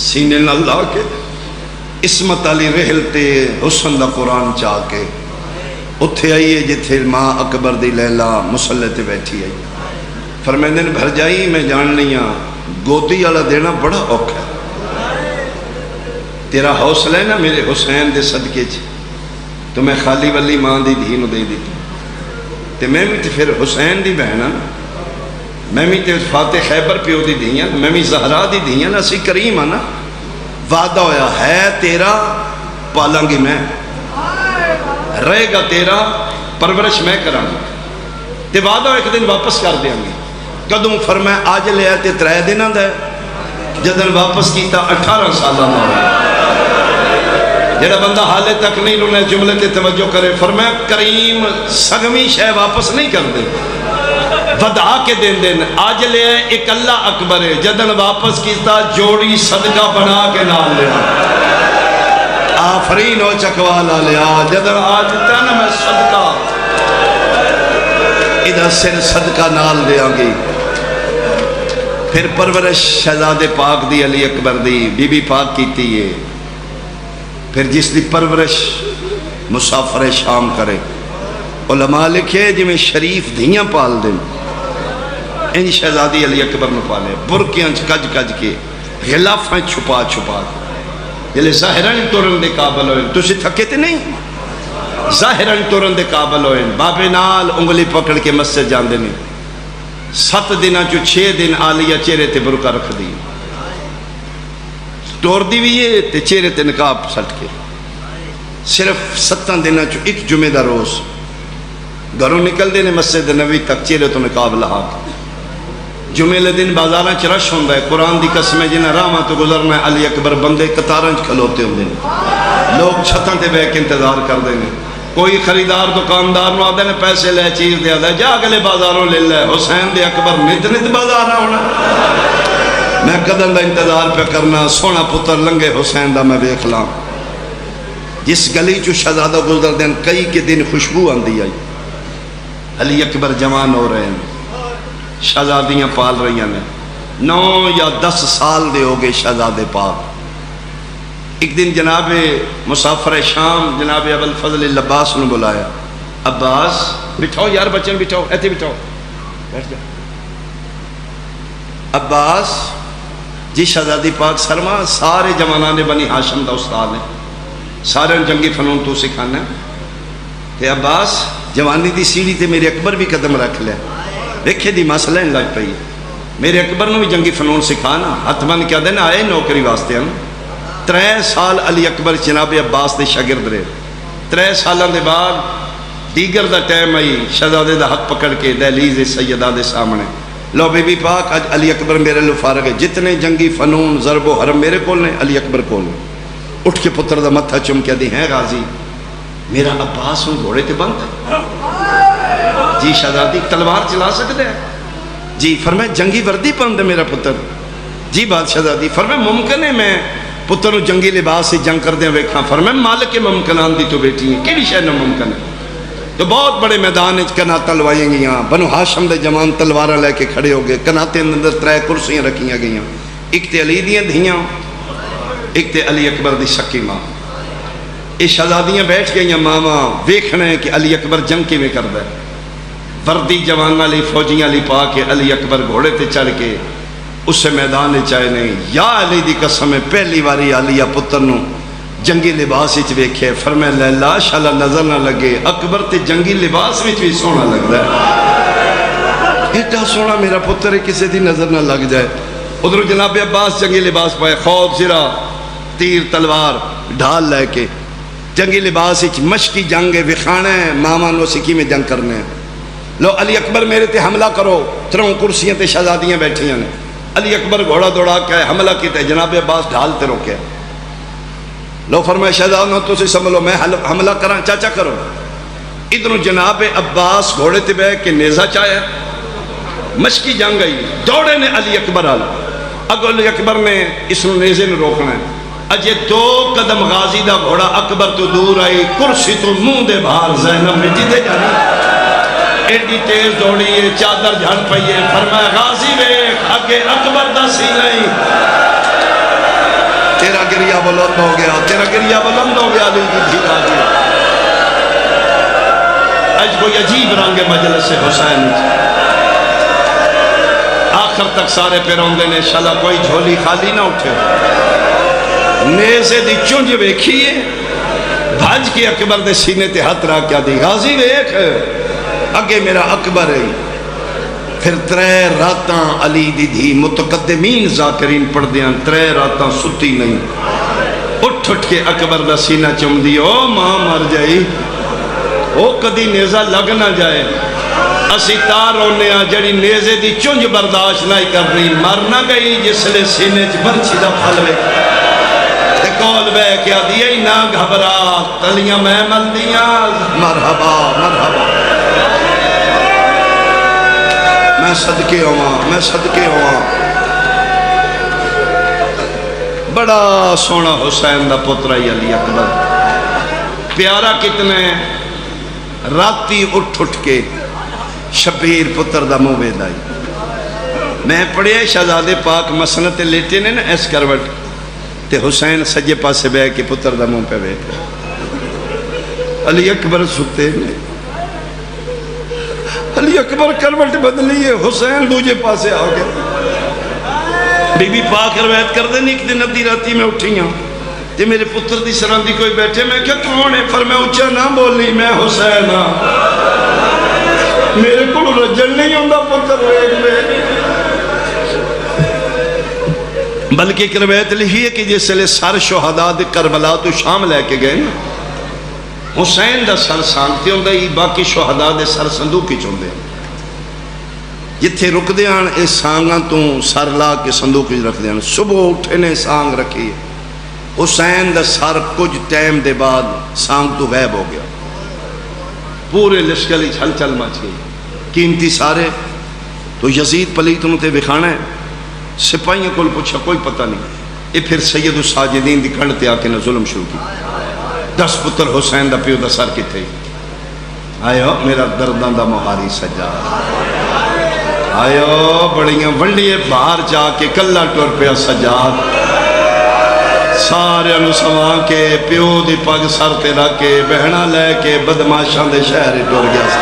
سینے نہ لا کے اسمت علی رحل تے حسن دا قرآن چاہ کے اتھے آئیے جتھے ماں اکبر دی لیلا مسلح تے بیٹھی آئی. فرمایا دن بھر جائی میں جان لیا گودی والا دینا بڑا اوکھا ہے. تیرا حوصلہ ہے نا میرے حسین دے صدقے چ تو میں خالی ولی ماں دی دھی نو دے دیتی تے میں بھی تے پھر حسین دی بہن ہاں. میں بھی تے فاتح خیبر پیو دی دھی ہاں. میں بھی زہرا دی دھی ہاں. اسی کریم ہاں نا. وعدہ ہویا ہے تیرا پالاں گی میں رہے گا تیرا پرورش میں کراں گا تے وعدہ ایک دن واپس کر دیاں گی. کدوں؟ فرمایا آج لے آئے تے 3 دنوں دا جدن واپس کیتا 18 سالہ دا. جڑا بندہ حالے تک نہیں لنے جملے تے توجہ کرے. فرمایا کریم سگمی شے واپس نہیں کر دے ودا کے دن آج لے آئے ایک اللہ اکبر ہے. جدن واپس کیتا جوڑی صدقہ بنا کے نال لیا. آفرین ہو چکوالا لیا. جدن آج تن میں صدقہ ادھا سر صدقہ نال دیا گی. پھر پرورش شہزاد پاک دی علی اکبر دی بی بی پاک کیتی ہے. پھر جس دی پرورش مسافر شام کرے. علماء لکھے جی میں شریف دھیاں پال دیں ان شہزادی علی اکبر نے پالے. برکیاں کج کج کے غلافیں چھپا چھپا کے جلے ظاہران تورن دے قابل ہوئے. تُسی تھکے تے نہیں ظاہران تورن دے قابل ہوئے. بابے نال انگلی پکڑ کے مسجد جان دینے. 7 دنہ جو 6 دن آلیہ چہرے تے برکہ رکھ دی ٹور دی بھی یہ تے چہرے تے نقاب سٹ کے. صرف 7 دنہ جو ایک جمعہ دا روز گھروں نکل دینے مسجد نبی تک چہرے تو نقاب لہا کے. جمعہ دن بازاراں چ رش ہوندا ہے. قرآن دی قسم ہے جنہاں راہاں تو گزرنا ہے علی اکبر بندے قطاراں چ کھلوتے ہوندے نے. لوگ چھتاں تے بیٹھ کے انتظار کردے نے. کوئی خریدار دکاندار نو آدھے نے پیسے لے چیز دے آدھے جا اگلے بازاروں لے لے. حسین دے اکبر نت نت بازار ہونا. میں قدم دا انتظار پہ کرنا سونا پتر لنگے حسین دا میں دیکھ لاں. جس گلی چو شہزادہ گزر دین کئی کے دن خوشبو آندی آئی. علی اکبر جوان ہو رہے ہیں. شہزادیاں پال رہی ہیں. 9 یا 10 سال دے ہو گئے شہزادے پاک. ایک دن جناب مسافر شام جناب ابوالفضل العباس نے بلایا. عباس بٹھاؤ یار بچے بٹھاؤ ایتھے بٹھاؤ بیٹھ جا. عباس جی شہزادی پاک سرما سارے جوانان بنی ہاشم دا استاد ہے. سارے جنگی فنون تو سکھانا ہے. تے عباس جوانی دی سیڑھی تے میرے اکبر بھی قدم رکھ لے. دیکھے دی مسئلہ لگ پئی. میرے اکبر نے بھی جنگی فنون سکھانا. ہاتھ بن کیا دینا آئے نوکری واسطے ہم. 3 سال علی اکبر جناب عباس دے شاگرد رہے. 3 سالوں دے بعد دیگر دا ٹائم آئی. شہزادے دا حق پکڑ کے دہلیز سیدہ دے سامنے لو بی بی پاک اج علی اکبر میرے لو فارغ ہے. جتنے جنگی فنون ضرب و حرم میرے کول نے علی اکبر کول نے. اٹھ کے پتر دا متھا چم کے دی ہیں غازی میرا عباس ہوں گھوڑے تے بند ہے. جی شہزادی تلوار چلا سکتے ہیں. جی فرمایا جنگی وردی پاؤں میرا پتر؟ جی بادشاہ دادی۔ فرمایا ممکن ہے میں پتر نو جنگی لباس سے جنگ کردے ویکھاں؟ فرمایا مالک کے ممکنان دی تو بیٹی ہیں، کیڑی شے نہ ممکن ہے؟ تو بہت بڑے میدان کناتاں لوائیں گئیاں، بنو ہاشم دے جوان تلواراں لے کے کھڑے ہو گئے، کناتے اندر 3 کرسیاں رکھیاں گئیاں، ایک تے علی دیاں دھیاں، ایک تے علی اکبر دی سکی ماں۔ یہ شہزادیاں بیٹھ گئیاں، ماما ویکھنا ہے کہ علی اکبر جنگ کیویں کردا ہے۔ وردی جواناں لی فوجیاں لی پا کے علی اکبر گھوڑے تے چڑھ کے اس میدان چائے نہیں، یا علی دی قسم ہے پہلی باری علیہ پتر نو جنگی لباس وچ ویکھے۔ فرمایا لیلا شالا نظر نہ لگے، اکبر تے جنگی لباس وچ بھی سونا لگدا ہے، ایڈا سونا میرا پتر ہے کسی دی نظر نہ لگ جائے۔ ادھر جناب عباس جنگی لباس پائے، خوف زرہ تیر تلوار ڈھال لے کے جنگی لباس وچ مشکی جنگ ہے، وکھانا ہے ماما نو سکی میں جنگ کرنے ہیں۔ لو علی اکبر میرے تے حملہ کرو، 3 کرسیاں تے شہزادیاں بیٹھیاں نے۔ علی اکبر گھوڑا دوڑا کے حملہ کیتا ہے، جناب عباس ڈھال تے روکے۔ لو فرمایا شہزادوں تو سے سنبھلو، میں حملہ کراں؟ چاچا کرو۔ ادھر جناب عباس گھوڑے تے بیٹھ کے نیزہ چایا، مشکی جنگ آئی، دوڑے نے علی اکبر آل اگو علی اکبر نے اس نے نیزے نے روکنا ہے۔ اجے 2 قدم غازی دا گھوڑا اکبر تو دور آئی، کرسی تو منہ دے باہر زینب مٹی دے جانی، ایڈی تیز دوڑی ہے، چادر جھڑ پئی ہے۔ فرمایا غازی ویکھ اگے اکبر دا سی نہیں، تیرا گریہ بلند ہو گیا، تیرا گریہ بلند ہو گیا، علی کی دھی آ گیا۔ اج کوئی عجیب رنگ مجلس حسین، آخر تک سارے پیروندے نے شالا کوئی جھولی خالی نہ اٹھے۔ نیزے دی چونج ویکھیے، بھج کے اکبر دے سینے تے ہاتھ رکھ کے دی، غازی ویکھ اگے میرا اکبر ہے۔ پھر 3 راتاں علی دی دھی متقدمین ذاکرین پڑھ دیاں، 3 راتاں ستی نہیں، اٹھ اٹھ کے اکبر دا سینہ چم دی، او ماں مر جائی، او کدی نیزہ لگ نہ جائے، اسی تار رونے آ جڑی نیزے دی چونج برداشت نہیں کر رہی، مر نہ گئی جس لے سینے چ برچی دا پھل وے تے کول بے کیا دیئے نہ گھبرا، تلیاں میں مل دیاں، مرحبا مرحبا، میں صدقے ہوا، میں صدقے ہوا۔ بڑا سونا حسین دا پترائی علی اکبر، پیارا کتنے، راتی اٹھ اٹھ کے شبیر پتر دا منہ ویدائی۔ میں پڑھے شہزادے پاک مسند تے لیٹے نے نا ایس کروٹ تے حسین سجے پاسے بے کے پتر دا منہ پہ بیٹھے، علی اکبر ستے نے، علی اکبر کروٹ بدلی ہے، حسین دوجے پاسے آ گئے۔ بی بی پاک روایت کر دیں ایک دن ادھی راتی میں اٹھیاں تے میرے پتر دی سراندی کوئی بیٹھے، میں کیا کون ہے؟ فرمایا اونچا نہ بولی، میں حسین ہاں، میرے کو رجل نہیں ہوندا پتر ویکھ میں۔ بلکہ ایک روایت لکھی ہے کہ جس لئے سر شہداء دے کربلا تو شام لے کے گئے نا، حسین دا سر سانگتے ہوں گئی، باقی شہداء دے سر صندوق کی چوندے جتھے رک دیان اس سانگاں تو سر لا کے صندوق کی رکھ دیان۔ صبح اٹھے نے سانگ رکھی، حسین دا سر کچھ ٹائم دے بعد سانگ تو غائب ہو گیا، پورے لشکری چھل چل مچ گئی، قیمتی سارے تو یزید پلیت انہوں تے بکھانا ہے، سپاہیوں کو پوچھا کوئی پتہ نہیں، یہ پھر سید الساجدین دی کھڑ تے آکے نہ ظلم شروع کی۔ 10 پتر حسین دا پیو دا سر کی تھے، آئیو میرا درداں دا مہاری سجا، آئیو بڑیاں ونڈیے باہر جا کے کلہ ٹور پیا سجاد، سارے انو سوان کے پیو دی پگ سر تے رکھ کے بہنا لے کے بدماشاں دے شہر ٹور گیا سا۔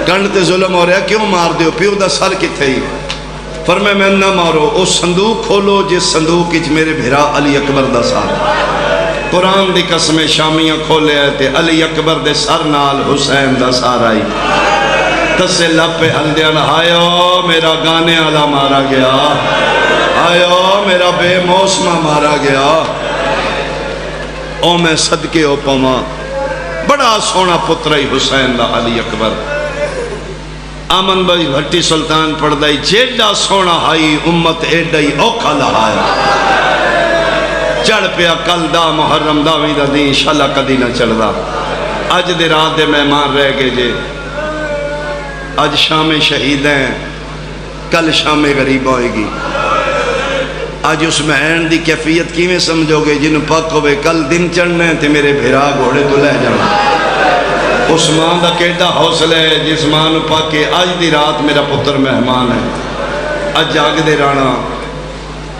کنڈ تے ظلم ہو رہا، کیوں مار دیو؟ پیو دا سر کی تھے، فرمائے میں نہ مارو، او صندوق کھولو جس صندوق اچ میرے بھرا علی اکبر دا سر، قرآن دی قسم شامیاں کھولے آئے تے علی اکبر دے سر نال حسین دا سار آئی، تسے لپے ہلدیاں آئیو میرا گانے والا مارا گیا، آئیو میرا بے موسمہ مارا گیا، او میں صدقے او پاواں۔ بڑا سونا پترائی حسین دا علی اکبر۔ آمن بھائی بھٹی سلطان پڑھ دائی، جیڈا سونا ہائی امت ایڈائی اوکھا لہائی، چڑھ پیا کل دا محرم داوی دا دین انشاءاللہ کدی نہ چڑھ دا۔ اج دے رات دے مہمان رہ گئے جے، آج شام شہید ہیں، کل شام غریب ہوئے گی۔ آج اس بہن دی کیفیت کیویں سمجھو گے جنہوں پاک ہوئے کل دن چڑھنے تے میرے بھیرا گھوڑے تو لے جانا۔ اس ماں دا کیڑا حوصلہ ہے جس ماں نو پاکے آج دی رات میرا پتر مہمان ہے، اج جاگ دے رانا،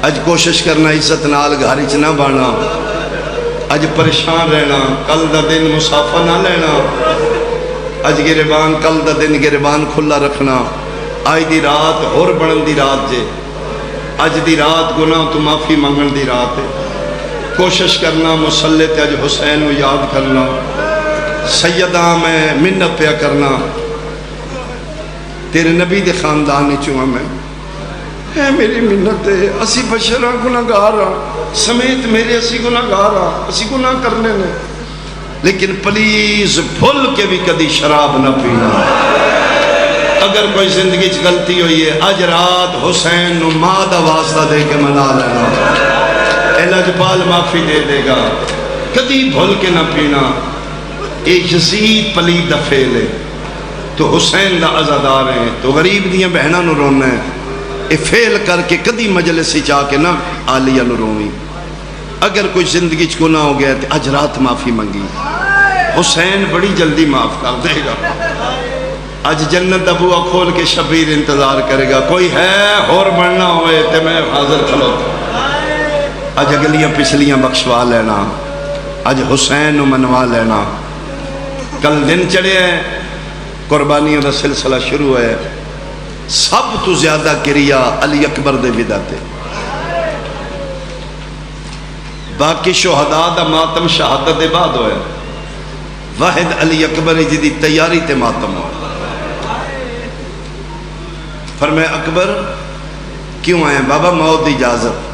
اج کوشش کرنا عزت نال گھر چ نہ بانا، اج پریشان رہنا، کل دا دن مسافہ نہ لینا، اج گریبان کل دا دن گریبان کھلا رکھنا۔ آج دی رات ہور بڑھن دی رات جے، اج دی رات گناہ تو معافی منگن دی رات ہے۔ کوشش کرنا مصلی تے اج حسین کو یاد کرنا، سیدہ میں منت پیا کرنا، تیرے نبی دے خاندان چوں میں اے میری منت ہے، اسی بشرہ گناہگار ہاں، سمیت میرے اسی گناہگار ہاں، اسی گناہ کرنے نے، لیکن پلیز بھول کے بھی کدی شراب نہ پینا۔ اگر کوئی زندگی چ غلطی ہوئی ہے اج رات حسین نو ماں دا واسطہ دے کے منا لینا، اے لجپال معافی دے دے گا۔ کدی بھول کے نہ پینا، اے یزید پلید دا فعل ہے، تو حسین دا عزادار ہے، تو غریب دیاں بہناں نو رونا ہے، اے فعل کر کے کدی مجلس چاہ کے نہ عالیہ نو روئی۔ اگر کوئی زندگی چ گناہ ہو گیا تو اج رات معافی منگی، حسین بڑی جلدی معاف کر دے گا۔ اج جنت دا بوا کھول کے شبیر انتظار کرے گا، کوئی ہے اور بڑھنا ہوئے تے میں حاضر کھلوتا۔ اج اگلیاں پچھلیاں بخشوا لینا، اج حسین نو منوا لینا۔ کل دن چڑھے ہیں، قربانیوں دا سلسلہ شروع ہے، سب تو زیادہ کریا علی اکبر دے وداتے، باقی شہداء دا ماتم شہادت دے بعد ہوئے، واحد علی اکبر جی دی تیاری تے ماتم ہوئے۔ فرمائے اکبر کیوں آئے؟ بابا موت دی اجازت۔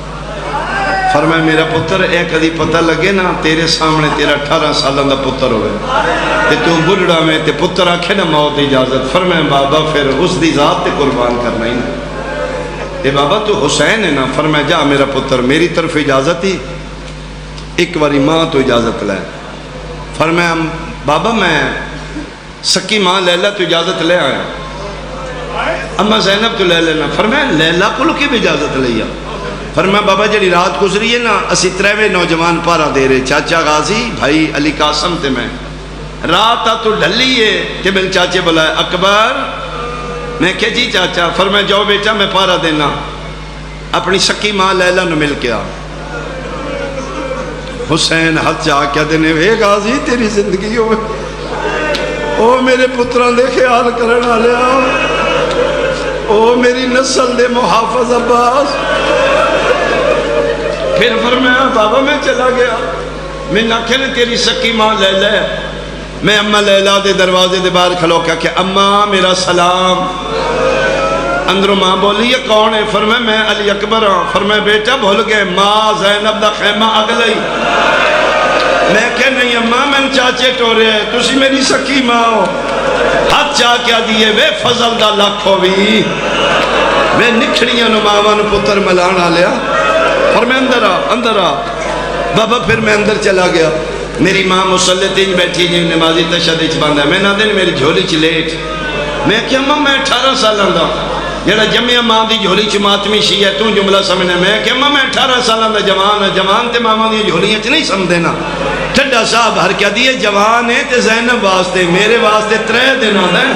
فرمائے میرا پتر اے کدی پتہ لگے نا تیرے سامنے تیرا 18 سالوں دا پتر ہوئے تے تو بڑھڑا میں تے پتر آکھے نا موت دی اجازت۔ فرمائے بابا پھر اس دی ذات تے قربان کرنا ہی نا، تے بابا تو حسین ہے نا۔ فرمائے جا میرا پتر میری طرف اجازت ہی، ایک باری ماں تو اجازت لے۔ فرمایا بابا میں سکی ماں لیلہ تو اجازت لے آیا، اما زینب تو لے لینا۔ فرمایا لیلہ کو لکی بھی اجازت لیا۔ فرمایا بابا جڑی رات گزری ہے نا اسی تریوے نوجوان پارا دے رہے، چاچا غازی بھائی علی قاسم تے میں، رات تو ڈھلی ہے تے میرے چاچے بلائے اکبر، میں کہ جی چاچا۔ فرمایا جاؤ بیٹا میں پارا دینا، اپنی سکی ماں لیلہ نو مل کے آ۔ حسین ہاتھ چاہ کیا دینے وے غازی تیری زندگی ہوئے، او میرے پتران دے خیال کرنا لیا، او میری نسل دے محافظ عباس۔ پھر فرمایا بابا میں چلا گیا، میں نہ کہنے تیری سکی ماں لیلہ ہے، میں اماں لیلہ دے دروازے دے باہر کھلو کیا کہ اماں میرا سلام۔ اندروں ماں بولی یہ کون ہے؟ فرمایا میں علی اکبر ہوں۔ فرمایا بیٹا بھول گئے ماں زینب دا خیمہ اگلئی۔ میں کہ نہیں اماں میں چاچے ٹورے ہیں، تسی میری سکی ماں ہو۔ ہاتھ چاہ کیا دیئے وے فضل دا لکھ ہوئی، میں نکھڑیاں نو ماں نو پتر ملانا لیا۔ فرمایا اندر آ اندر آ۔ بابا پھر میں اندر چلا گیا، میری ماں مصلی تین بیٹھی جی نمازی تشہد باندھا، میں نہ دن میری جھولی چ لیٹ۔ میں کہ اماں میں 18 سالوں دا جڑا جمعہ ماں دی جھولی چ ماتمی سی ہے تو جملہ سمجھنے۔ میں کہ اماں میں 18 سالوں دا جوان ہے، جوان تے ماما دی جھولیاں چ نہیں سمجھنا۔ ٹھڈا صاحب ہر کیا دیئے جوان ہے تے زینب واسطے، میرے واسطے 3 دن آدھا ہے۔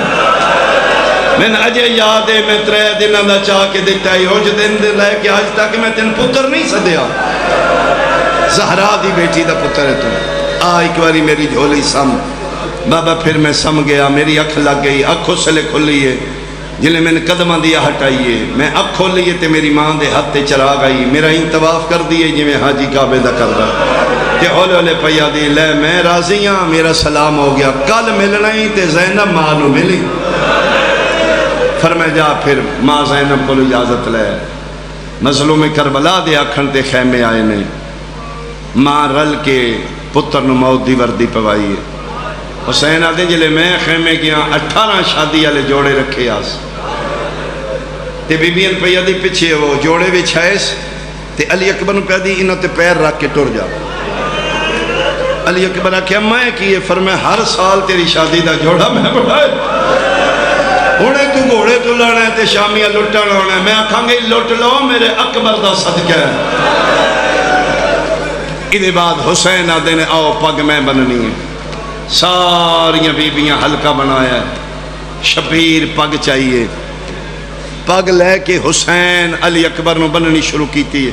میں نے اجے یاد ہے میں 3 دن آدھا چاہ کے دیکھتا ہے، ہوج دن دے لائے کہ آج تک میں تین پتر نہیں سدیا، زہرا دی بیٹی دا پتر ہے تو آ ایک باری میری جھولی سم۔ بابا پھر میں سم گیا، میری اکھ لگ گئی، اکھ اس لے کھلی ہے جنہیں میں نے قدمہ دیا ہٹائیے، میں اکھ کھولیے تے میری ماں دے ہاتھ تے چراغ آئی، میرا انتواف کر دیئے جی میں حاجی کعبے دا کر رہا کہ ہولے ہولے پیا دی لے میں راضی ہاں، میرا سلام ہو گیا، کل ملنا ہی تے زینب ماں نو ملی۔ فرمائے جا پھر ماں زینب کو اجازت لے، مظلوم کربلا دے آکھن تے خیمے آئے نے، ماں رل کے پتر نو موت دی وردی پوائی ہے۔ حسین آدھے جلے میں خیمے گیا 18 شادی والے جوڑے رکھے آس تے بی بیان پہ دی پچھے وہ جوڑے بھی چھائیس تے علی اکبر پہ دی انہوں تے پیر رکھ کے ٹر جا۔ علی اکبر کیا میں کیے؟ فرمائے ہر سال تیری شادی دا جوڑا میں بڑھائے، ہونے تو گھوڑے تو لانا ہے تے شامیہ لٹا لانا ہے، میں آکھاں گے لٹ لو میرے اکبر دا صدقہ ہے۔ ادھے بعد حسین آدھے نے آؤ پگ میں بننی ہے، ساریاں بیبیاں حلقہ بنایا ہے، شبیر پگ چاہیے، پگ لے کے حسین علی اکبر نو بننی شروع کیتی ہے۔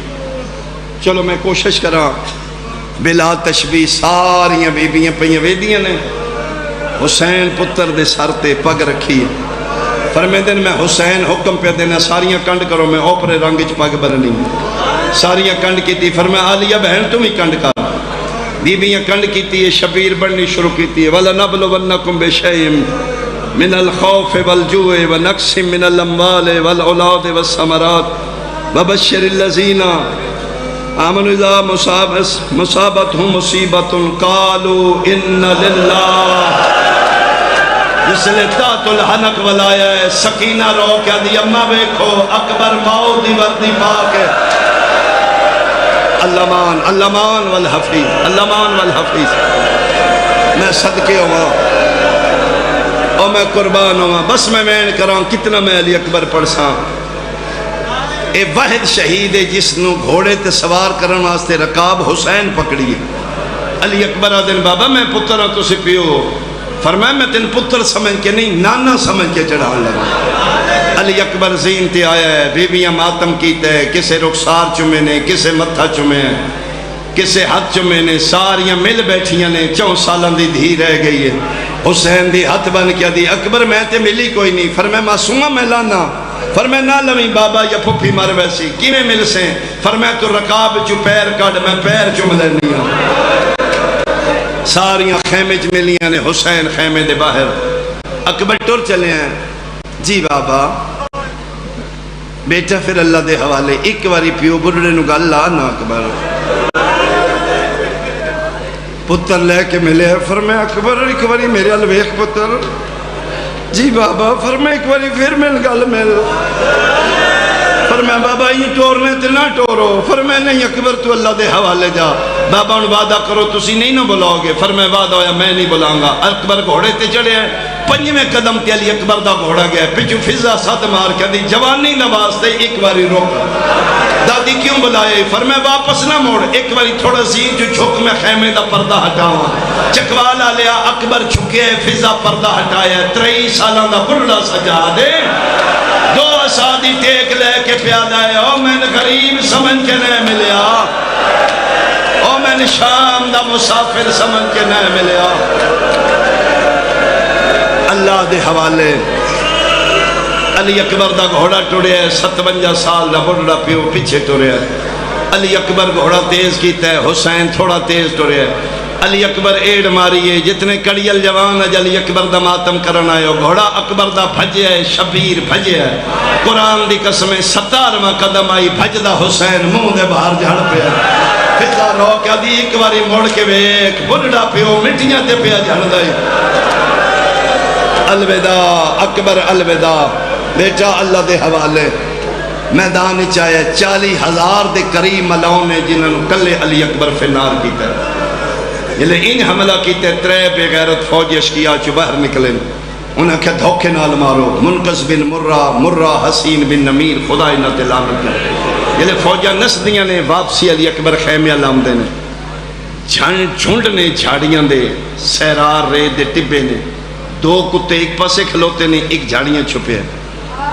چلو میں کوشش کراں بلا تشبیہ ساریاں بیبیاں پہیاں ویدیاں نے، حسین پتر دے سر تے پگ رکھی ہے۔ فرمے دن میں حسین حکم پہ دینا ساریاں کنڈ کرو، میں اوپرے رنگ چ پگ بننی ساریاں کنڈ کیتی۔ فرمایا عالیہ بہن تم ہی کنڈ کر، بیبیاں کنڈ کیتی ہے، شبیر بننی شروع کیتی ہے۔ وَلَنَبْلُوَنَّكُمْ بِشَيْءٍ مِنَ الْخَوْفِ وَالْجُوعِ وَنَقْصٍ مِنَ الْأَمْوَالِ وَالْأَوْلَادِ وَالثَّمَرَاتِ وَبَشِّرِ الَّذِينَ آمنوا إِذَا مُصَابَتْهُمْ مُصِيبَةٌ قَالُوا إِنَّ لِلَّهِ، جس نے تحت الحنک ولایا ہے، سکینہ رو کیا دی اممہ بیکھو اکبر موت دی وردی پاک ہے۔ اللہمان اللہمان والحفیظ، اللہمان والحفیظ، میں صدقے ہوا اور میں قربان ہوا، بس میں مین کراں کتنا میں علی اکبر پڑھساں۔ اے واحد شہید ہے جس نو گھوڑے تے سوار کرن واسطے رکاب حسین پکڑی ہے۔ علی اکبر آدھن بابا میں پتر ہوں تو سی پیو، فرمایا میں تین پتر سمجھ کے نہیں نانا سمجھ کے چڑھان لگا۔ علی اکبر زین تے آیا ہے، بیویاں ماتم کیتے ہیں، کسے رخسار چمے نے، کسے متھا چمے ہیں، کسے ہاتھ چمے نے، ساریاں مل بیٹھیاں نے، 4 سالوں دی دھی رہ گئی ہے۔ حسین دی ہاتھ بن کیا دی اکبر میں تے ملی کوئی نہیں، فرمایا معصومہ میں لانا، فرمایا نہ لویں بابا یا پھپھی مر ویسی کیویں مل سیں، فرمایا تو رکاب چو پیر کڈ میں پیر چم لینی ہوں۔ ساریاں خیمے چ ملیاں نے، حسین خیمے دے باہر، اکبر ٹر چلے ہیں، جی بابا بیٹا پھر اللہ دے حوالے، ایک واری پیو بڑھڑے نو گل لا نا اکبر، پتر لے کے ملے ہیں، فرمایا اکبر ایک واری میرے الویخ پتر، جی بابا، فرمایا ایک واری پھر مل گل مل، فرمایا بابا یہ ٹورنے تے نہ ٹورو، فرمایا نہیں اکبر تو اللہ دے حوالے جا، بابا ان وعدہ کرو تسی نہیں نہ بلاؤ گے، فرمایا وعدہ ہویا میں نہیں بلاؤں گا۔ اکبر گھوڑے تے چڑھے ہیں، 5ویں قدم تے علی اکبر دا گھوڑا گیا، پچھو فضا ساتھ مار کے دی جوانی نواستے ایک باری روک، دادی کیوں بلائے، فرمایا واپس نہ موڑ، ایک باری تھوڑا زین جو جھک میں خیمے دا پردہ ہٹاواں، چکوالا لیا اکبر چھکے فضا پردہ ہٹایا، 23 سالاں دا بڑھڑا سجا دے، 2 سادی ٹیک لے کے پیادہ ہے، او میں نے غریب سمجھ کے نہیں ملیا، او میں نے شام دا مسافر سمجھ کے نہیں ملیا۔ اللہ دے حوالے علی اکبر دا گھوڑا ٹوڑے ہے، 57 سال دا بڑھڑا پیو پیچھے ٹوڑے ہے، علی اکبر گھوڑا تیز کیتا ہے، حسین تھوڑا تیز ٹوڑے ہے، علی اکبر ایڈ ماری ہے، جتنے کڑیل جوان ہے علی اکبر دا ماتم کرنا ہے، گھوڑا اکبر دا بھجے ہے، شبیر بھجے ہے، قرآن دی قسمیں 17واں قدم آئی بھجدہ حسین منہ دے باہر جھڑ پہ ہے، فضا رو کیا دی ایک باری موڑ کے ویک بڑھڑا پیو مٹیاں تے پیا جھڑ دائی، الوداع اکبر الوداع، بیٹا اللہ دے حوالے، میدان چاہے 40,000 دے قریب ملاؤں نے جنہوں نے کلے علی اکبر فنار کیتا ہے، یہ ان حملہ کیتے 3 بے غیرت فوجی اشکیا چو باہر نکلیں، انہیں کہا دھوکے نال مارو، منقذ بن مرہ حسین بن نمیر خدا انہ تلامت کرے، یہ فوجہ نس دیاں نے واپسی علی اکبر خیمے علام دے نے، جھنڈ نے جھاڑیاں دے سیرار رے دے ٹبے نے، 2 کتے ایک پاسے کھلوتے نے، ایک جھاڑیاں چھپے ہیں،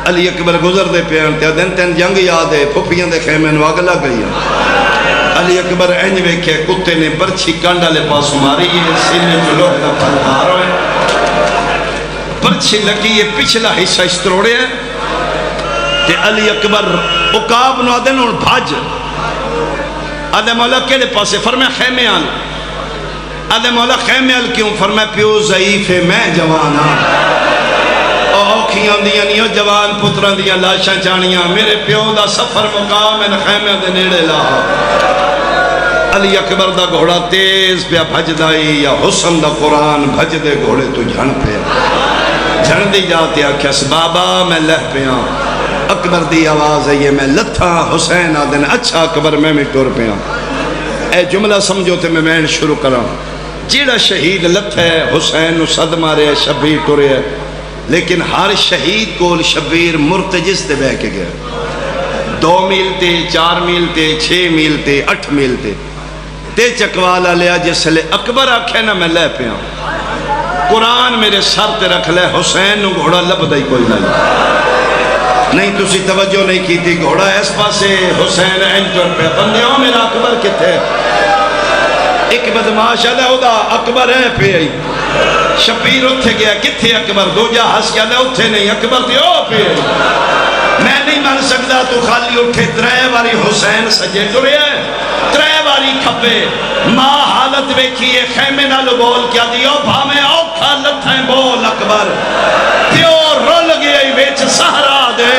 علی اکبر گزر دے پیان تے دن تین جنگ یاد ہے، پھپیاں دے خیمے نواگ لگ گئی ہیں، علی اکبر اینج ویکھے کتے نے برچھی کانڈا لے پاس ماری ہے، سینے جو لوگ دا پھلدار ہوئے، برچھی لگی ہے پچھلا حصہ اس تروڑے ہے، تے علی اکبر اقاب نو آدھے نو بھاج، آدھے مولا کے لے پاسے، فرمایا خیمے آل، آدھے مولا خیمے آل کیوں، فرمایا پیو ضعیف ہے میں جوانا، اوکھیاں دیاں نیو جوان پتران دیاں لاشاں چانیاں، میرے پیو دا سفر مقام ہے خیمے دے نیڑے لاہا، علی اکبر دا گھوڑا تیز پیا بھج دائی، یا حسن دا قرآن بھج دے گھوڑے تو جھن پیا، جھن دی جاتے آکھیس بابا میں لہ پیا، اکبر دی آواز ہے یہ میں لتھا، حسین آدھن اچھا اکبر میں ٹور پیا، اے جملہ سمجھو تے میں شروع کرا، جیڑا شہید لتھا ہے حسین نو صد مارے ہے، شبیر ٹورے ہے، لیکن ہر شہید کو شبیر مرتجز تے بہ کے گیا 2 میل تے 4 میل تے 6 میل تے 8 میل تے چکوالا لیا جس لے اکبر آکھے نا میں لے پیا قرآن میرے سر تے رکھ لے حسین نو گھوڑا لب دائی کوئی نہیں تُسی توجہ نہیں کی تھی گھوڑا اس پاسے حسین انٹر پہ بندیوں میرا اکبر کتے ایک بدماش آدھا ہوگا اکبر ہے پہ آئی شبیر اتھے گیا کتھے اکبر دو جا ہس کیا دے اتھے نہیں اکبر دے او پہ آئی میں نہیں مان سکتا تو خالی اٹھے 3 باری حسین سجے ٹرے ہے 3 باری کھپے ماں حالت ویکھیے خیمے نالو بول کیا دیو بھامے اوکھا لتھیں بول اکبر دیو رول گیا ویچ سہرا دے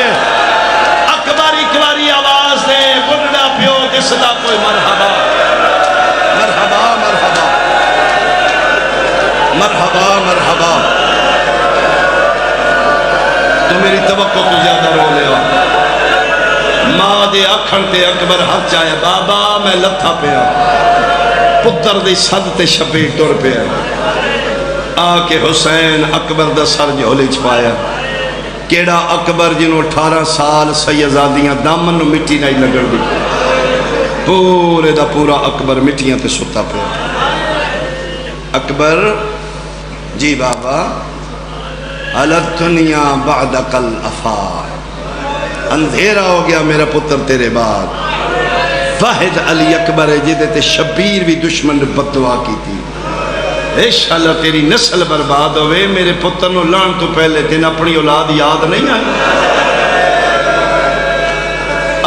اکبر ایک باری آواز دے بڑھڑا پیو جس دا کوئی مرحبا مرحبا مرحبا مرحبا مرحبا تو میری توقع تو زیادہ رو لے ماں دے اکھن تے اکبر ہاتھ چاہے بابا میں لتھا پیا پتر دے صد تے شبیر ٹور پیا آکے حسین اکبر دا سر جھولے چھپایا کیڑا اکبر جنہوں 18 سال سیزادیاں دامن نو مٹی نہیں لگڑ دی پورے دا پورا اکبر مٹیاں تے ستا پیا اکبر جی بابا علت دنیا بعد کل افار اندھیرا ہو گیا میرا پتر تیرے بعد واحد علی اکبر ہے جدے تے شبیر بھی دشمن بد دعا کی تھی انشاءاللہ تیری نسل برباد ہوئے میرے پتر نو لان تو پہلے دن اپنی اولاد یاد نہیں آئی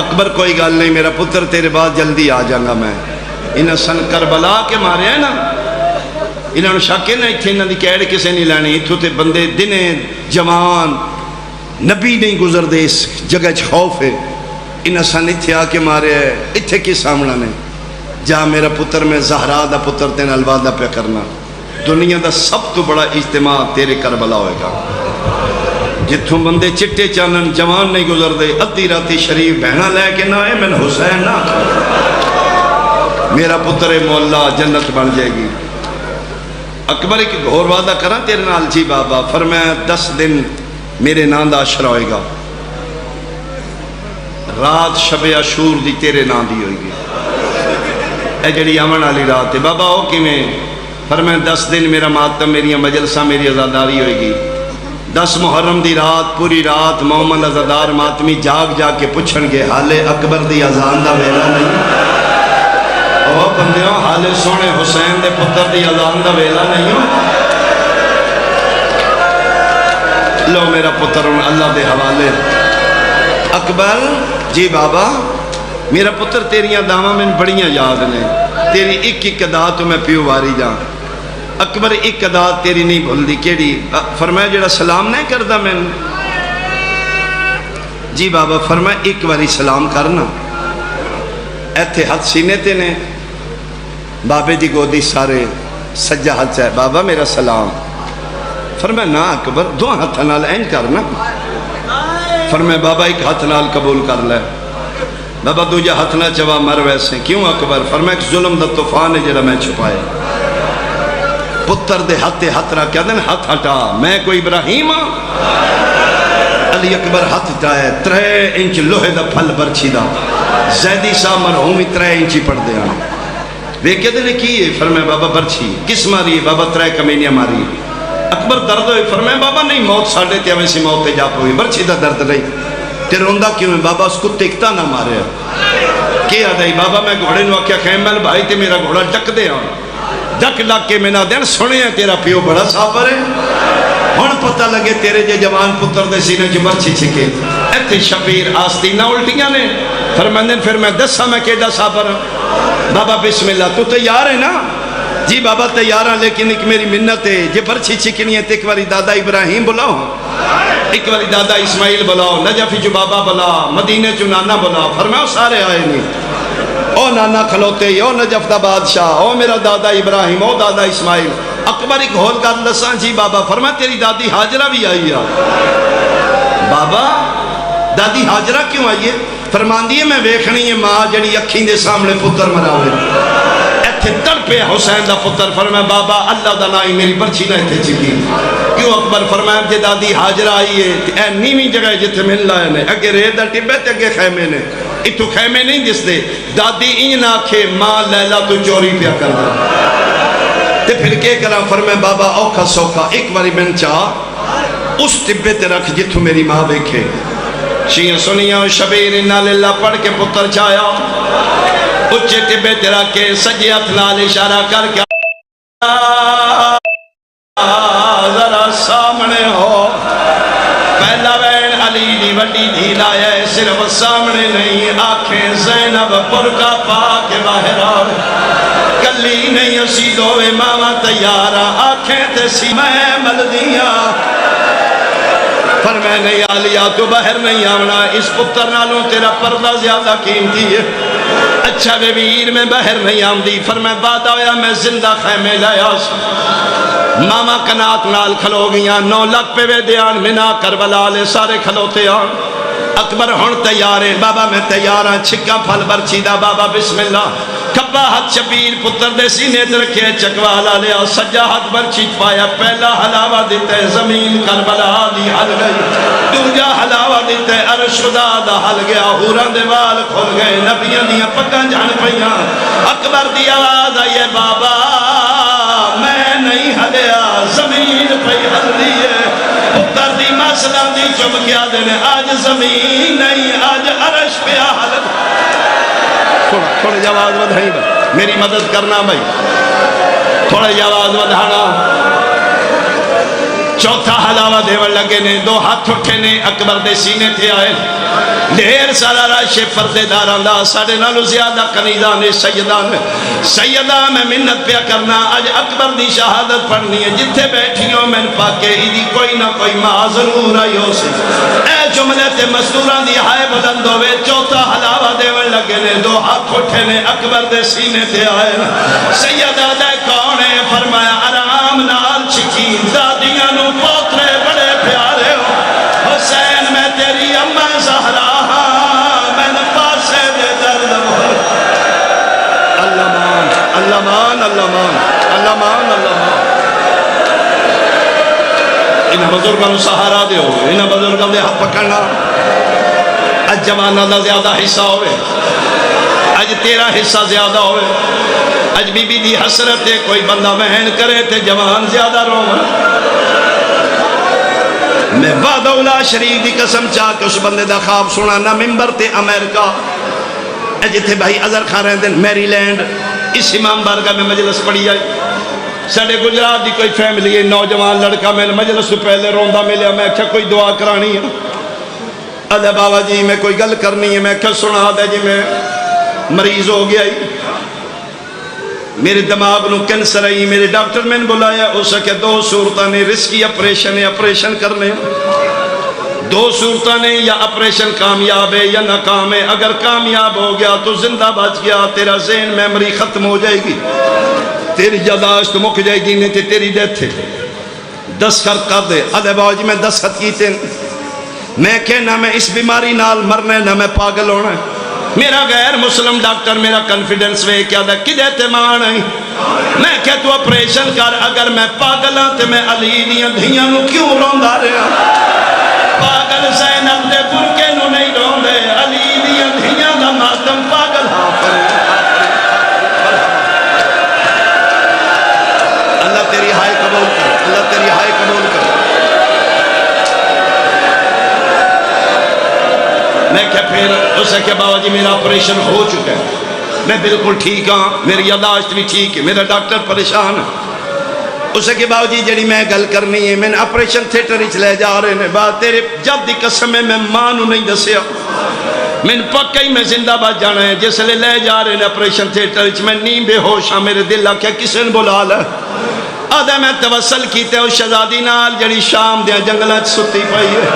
اکبر کوئی گال نہیں میرا پتر تیرے بعد جلدی آ جاؤں گا میں انہاں سن کربلا کے مارے ہیں نا انہاں شاکے نا اتھے انہاں دی کیڑ کسے نہیں لانی اتھو تے بندے دنے جوان نبی نہیں گزر دے اس جگہ خوف ہے انہاں سن اتھے آ کے مارے ہیں اتھے کی سامنا نے جا میرا پتر میں زہرا دا پتر تین الوادہ پہ کرنا دنیا دا سب تو بڑا اجتماع تیرے کربلا ہوئے گا جتھوں بندے چٹے چانن جوان نہیں گزر دے ادھی راتی شریف بہنا لے کے نہ ہے میں حسین نہ میرا پتر مولا جنت بن جائے گی اکبر ایک گھور وعدہ کرا تیرے نال جی بابا فرمایا 10 دن میرے نام دا عشرہ ہوئے گا رات شب عاشور دی تیرے نام دی ہوئے گی اے جڑی آمن والی رات ہے بابا ہو کی میں فرمایا 10 دن میرا ماتم میری مجلسہ میری عزاداری ہوئے گی 10 محرم دی رات پوری رات مومن عزادار ماتمی جاگ جاگ کے پوچھن گے حالے اکبر دی اذان دا ویلا نہیں او بندیوں حالے سونے حسین دے پتر دی اذان دا ویلا نہیں لو میرا پتر اللہ دے حوالے اکبر جی بابا میرا پتر تیریاں داواں میں بڑیاں یاد نے تیری ایک ایک ادا تو میں پیو واری جاں اکبر ایک ادا تیری نہیں بھول دی کیڑی فرمایا جڑا سلام نہیں کردا میں جی بابا فرمایا ایک باری سلام کرنا ایتھے ہاتھ سینے تے نے بابے دی گودی سارے سجا ہاتھ چاہے بابا میرا سلام فرمایا نا اکبر 2 ہاتھ نال این کرنا فرمایا بابا ایک ہاتھ نال قبول کر لے بابا دوجہ ہاتھ نہ چوا مر ویسے کیوں اکبر فرمایا ایک ظلم دا طوفان ہے جڑا میں چھپائے پتر دے ہاتھ رکھ کیا دن ہاتھ ہٹا میں کوئی ابراہیم علی اکبر ہاتھ جائے 3 انچ لوہے دا پھل برچی دا زیدی سا مرحومی 3 انچی پڑھ دے آنے وہ کہتے نے کی ہے فرمایا بابا برچی کس ماری ہے بابا 3 کمینیاں ماری اکبر درد ہوئے فرمایا بابا نہیں موت ساڑھے تیا ویسی موت جا پوئی برچی دا درد نہیں تے روندہ کیوں ہے بابا اس کو تکتا نہ مارے کیا دائی بابا میں گھوڑے نو آکیا خیمل بھائی تے میرا گھوڑا ڈک دے آن ڈک لگ کے میں نہ دین سنے ہیں تیرا پیو بڑا سافر ہے ہون پتہ لگے تیرے جے جوان پتر دے سینے جو برچی چھکے ایتھے شبیر آستینہ الٹیاں نے فرمندن پھر میں 10 میں کیڑا سافر بابا بسم اللہ تو تیار ہے نا جی بابا تیار ہیں لیکن ایک میری منت ہے جے برچی چھکنی ہے تے ایک باری دادا ابراہیم بلاؤ ایک باری دادا اسماعیل بلاؤ نجفی جو بابا بلا مدینے جو نانا بلا فرماؤ سارے آئے نہیں او نانا کھلوتے او نجف دا بادشاہ او میرا دادا ابراہیم او دادا اسماعیل اکبر ایک ہول کر لسان جی بابا فرمایا تیری دادی حاجرہ بھی آئی ہے بابا دادی حاجرہ کیوں آئی ہے فرمان دیئے میں ویکھنی ہے ماں جنی اکھیں دے سامنے پتر مراوے ایتھے تڑ پہ حسین دا پتر فرمایا بابا اللہ دا نائی میری برچی نہ ایتھے چکی کیوں اکبر فرمایا کہ دادی حاجرہ آئی ہے اے نیویں جگہ جتھے مل لائے نے اگے ریت دا ٹبے تے اگے خیمے نے اتو خیمے نہیں جس دے دادی این آکھے ماں لیلہ تو چوری پیا کر دا تے پھر کے کرا فرمایا بابا اوکھا سوکھا ایک باری من چاہ اس ٹبے تے رکھ جتھو میری ماں دیکھے شیئر سنیاں شبیر انہا للہ پڑھ کے پتر چایا اچھے ٹبے تے رکھ کے سجی ہتھ نال اشارہ کر کے ذرا سامنے ہو پہلا وین علی دی وڈی دھی لایا ہے صرف سامنے نہیں آنکھیں زینب پرکا پا کے باہر آئے کلی نہیں اسی دوے ماما تیارا آنکھیں تے سی میں ملدیاں فرمائے نہیں آلیا تو باہر نہیں آونا اس پتر نالوں تیرا پردہ زیادہ قیمتی ہے اچھا بے ویر میں باہر نہیں آمدی فرمائے بعد آیا میں زندہ خیمے لایا ماما کنات نال کھلو گیاں 9 لاکھ پہ وے دیان منا کربلا لے سارے کھلوتے آن اکبر ہون تیارے بابا میں تیارا چھکا پھل برچی دا بابا بسم اللہ کبا ہاتھ شبیر پتر دے سینے درکھے چکوالا لیا سجا ہاتھ برچی پایا پہلا حلاوہ دیتے زمین کربلا دی حل گئی دوجا حلاوہ دیتے عرش خدا دا حل گیا ہوران دے وال کھول گئے نبیاں دیا پکا جان پہیاں اکبر دی آواز آئیے بابا میں نہیں ہلیا زمین پہ ہل دیئے پتر دی مسئلہ دی چب کیا دینے آج زمین نہیں آج عرش پہ حل تھوڑا جواز بدھائی بھائی میری مدد کرنا بھائی تھوڑا جواز بدھانا چوتھا حلاوہ دیور لگے نے 2 ہاتھ اٹھے نے اکبر دے سینے تھے آئے دیر سارا راشے فردے داران دا ساڑھے نالو زیادہ کنیدان سیدان سیدہ میں منت پیا کرنا آج اکبر دی شہادت پڑھنی ہے جتھے بیٹھیوں میں پاکے ایدی کوئی نہ کوئی ماں ضرور آئیو سے اے جملے تے مزدوران دی ہائے بلند ہوئے چوتھا حلاوہ دیور لگے نے 2 ہاتھ اٹھے نے اکبر دے سینے تھے آئے سیدہ دے کونے فرمایا آرام نال چکی دادیاں نو پوترے بڑے پیارے ہو حسین میں تیری اماں زہرا اللہ مان اللہ مان اللہ مان اللہ مان انہا بزرگاں سہارا دے ہو انہا بزرگاں دے ہاتھ پکڑنا اج جوانہ دا زیادہ حصہ ہوئے اج تیرا حصہ زیادہ ہوئے اج بی بی دی حسرت ہے کوئی بندہ مہن کرے تے جوان زیادہ رومن میں وعدہ اولا شریف دی قسم چاہ کے اس بندے دا خواب سنا نہ ممبر تے امریکہ جتھے بھائی ازر کھا رہے ہیں میری لینڈ اس امام بارگاہ میں مجلس پڑھی آئی ساڑھے گجرات دی کوئی فیملی ہے نوجوان لڑکا میں مجلس سے پہلے روندہ ملیا میں کیا کوئی دعا کرانی ہے ادھے بابا جی میں کوئی گل کرنی ہے میں کیا سنا دے جی میں مریض ہو گیا میرے دماغ نو کینسر آئی میرے ڈاکٹر میں نے بلایا ہو سکے 2 صورتاں نے رسکی اپریشن ہے اپریشن کرنے 2 صورتاں نے یا اپریشن کامیاب ہے یا ناکام ہے اگر کامیاب ہو گیا تو زندہ بچ گیا تیرا ذہن میموری ختم ہو جائے گی تیری یاداشت مک جائے گی نہیں تیری ڈیتھ ہے دستخط کر دے ادھے باو جی میں دستخط کیتے میں کہنا میں اس بیماری نال مرنے نہ میں پاگل ہونا ہے میرا غیر مسلم ڈاکٹر میرا کنفیڈنس وے کیا دا کدے تیمان ہے میں کہ تو اپریشن کر اگر میں پاگل ہاں تے میں علی دیاں دھیاں نو کیوں روندہ رہا پاگل زینب دے برکے نو نہیں روندے علی دیاں دھیاں دا ماتم پاگل ہاں اللہ تیری ہائے قبول کر اللہ تیری ہائے قبول کر میں کیا پھر اسے کہ بابا جی میرا اپریشن ہو چکا ہے میں بالکل ٹھیک ہاں میری یاداشت بھی ٹھیک ہے میرا ڈاکٹر پریشان ہے اسے کہ بابا جی جڑی میں گل کرنی ہے میں نے اپریشن تھیٹر ہی لے جا رہے ہیں بات تیرے جب دی قسم میں ماں نو نہیں دسیا میں نے پکا ہی میں زندہ بات جانا ہے جس لئے لے جا رہے ہیں اپریشن تھیٹر میں نیم بے ہوش ہاں میرے دل آکھیا کسے نے بلا لے آدھے میں توسل کیتے ہو شہزادی نال جڑی شام دیا جنگلات ستی پائی ہے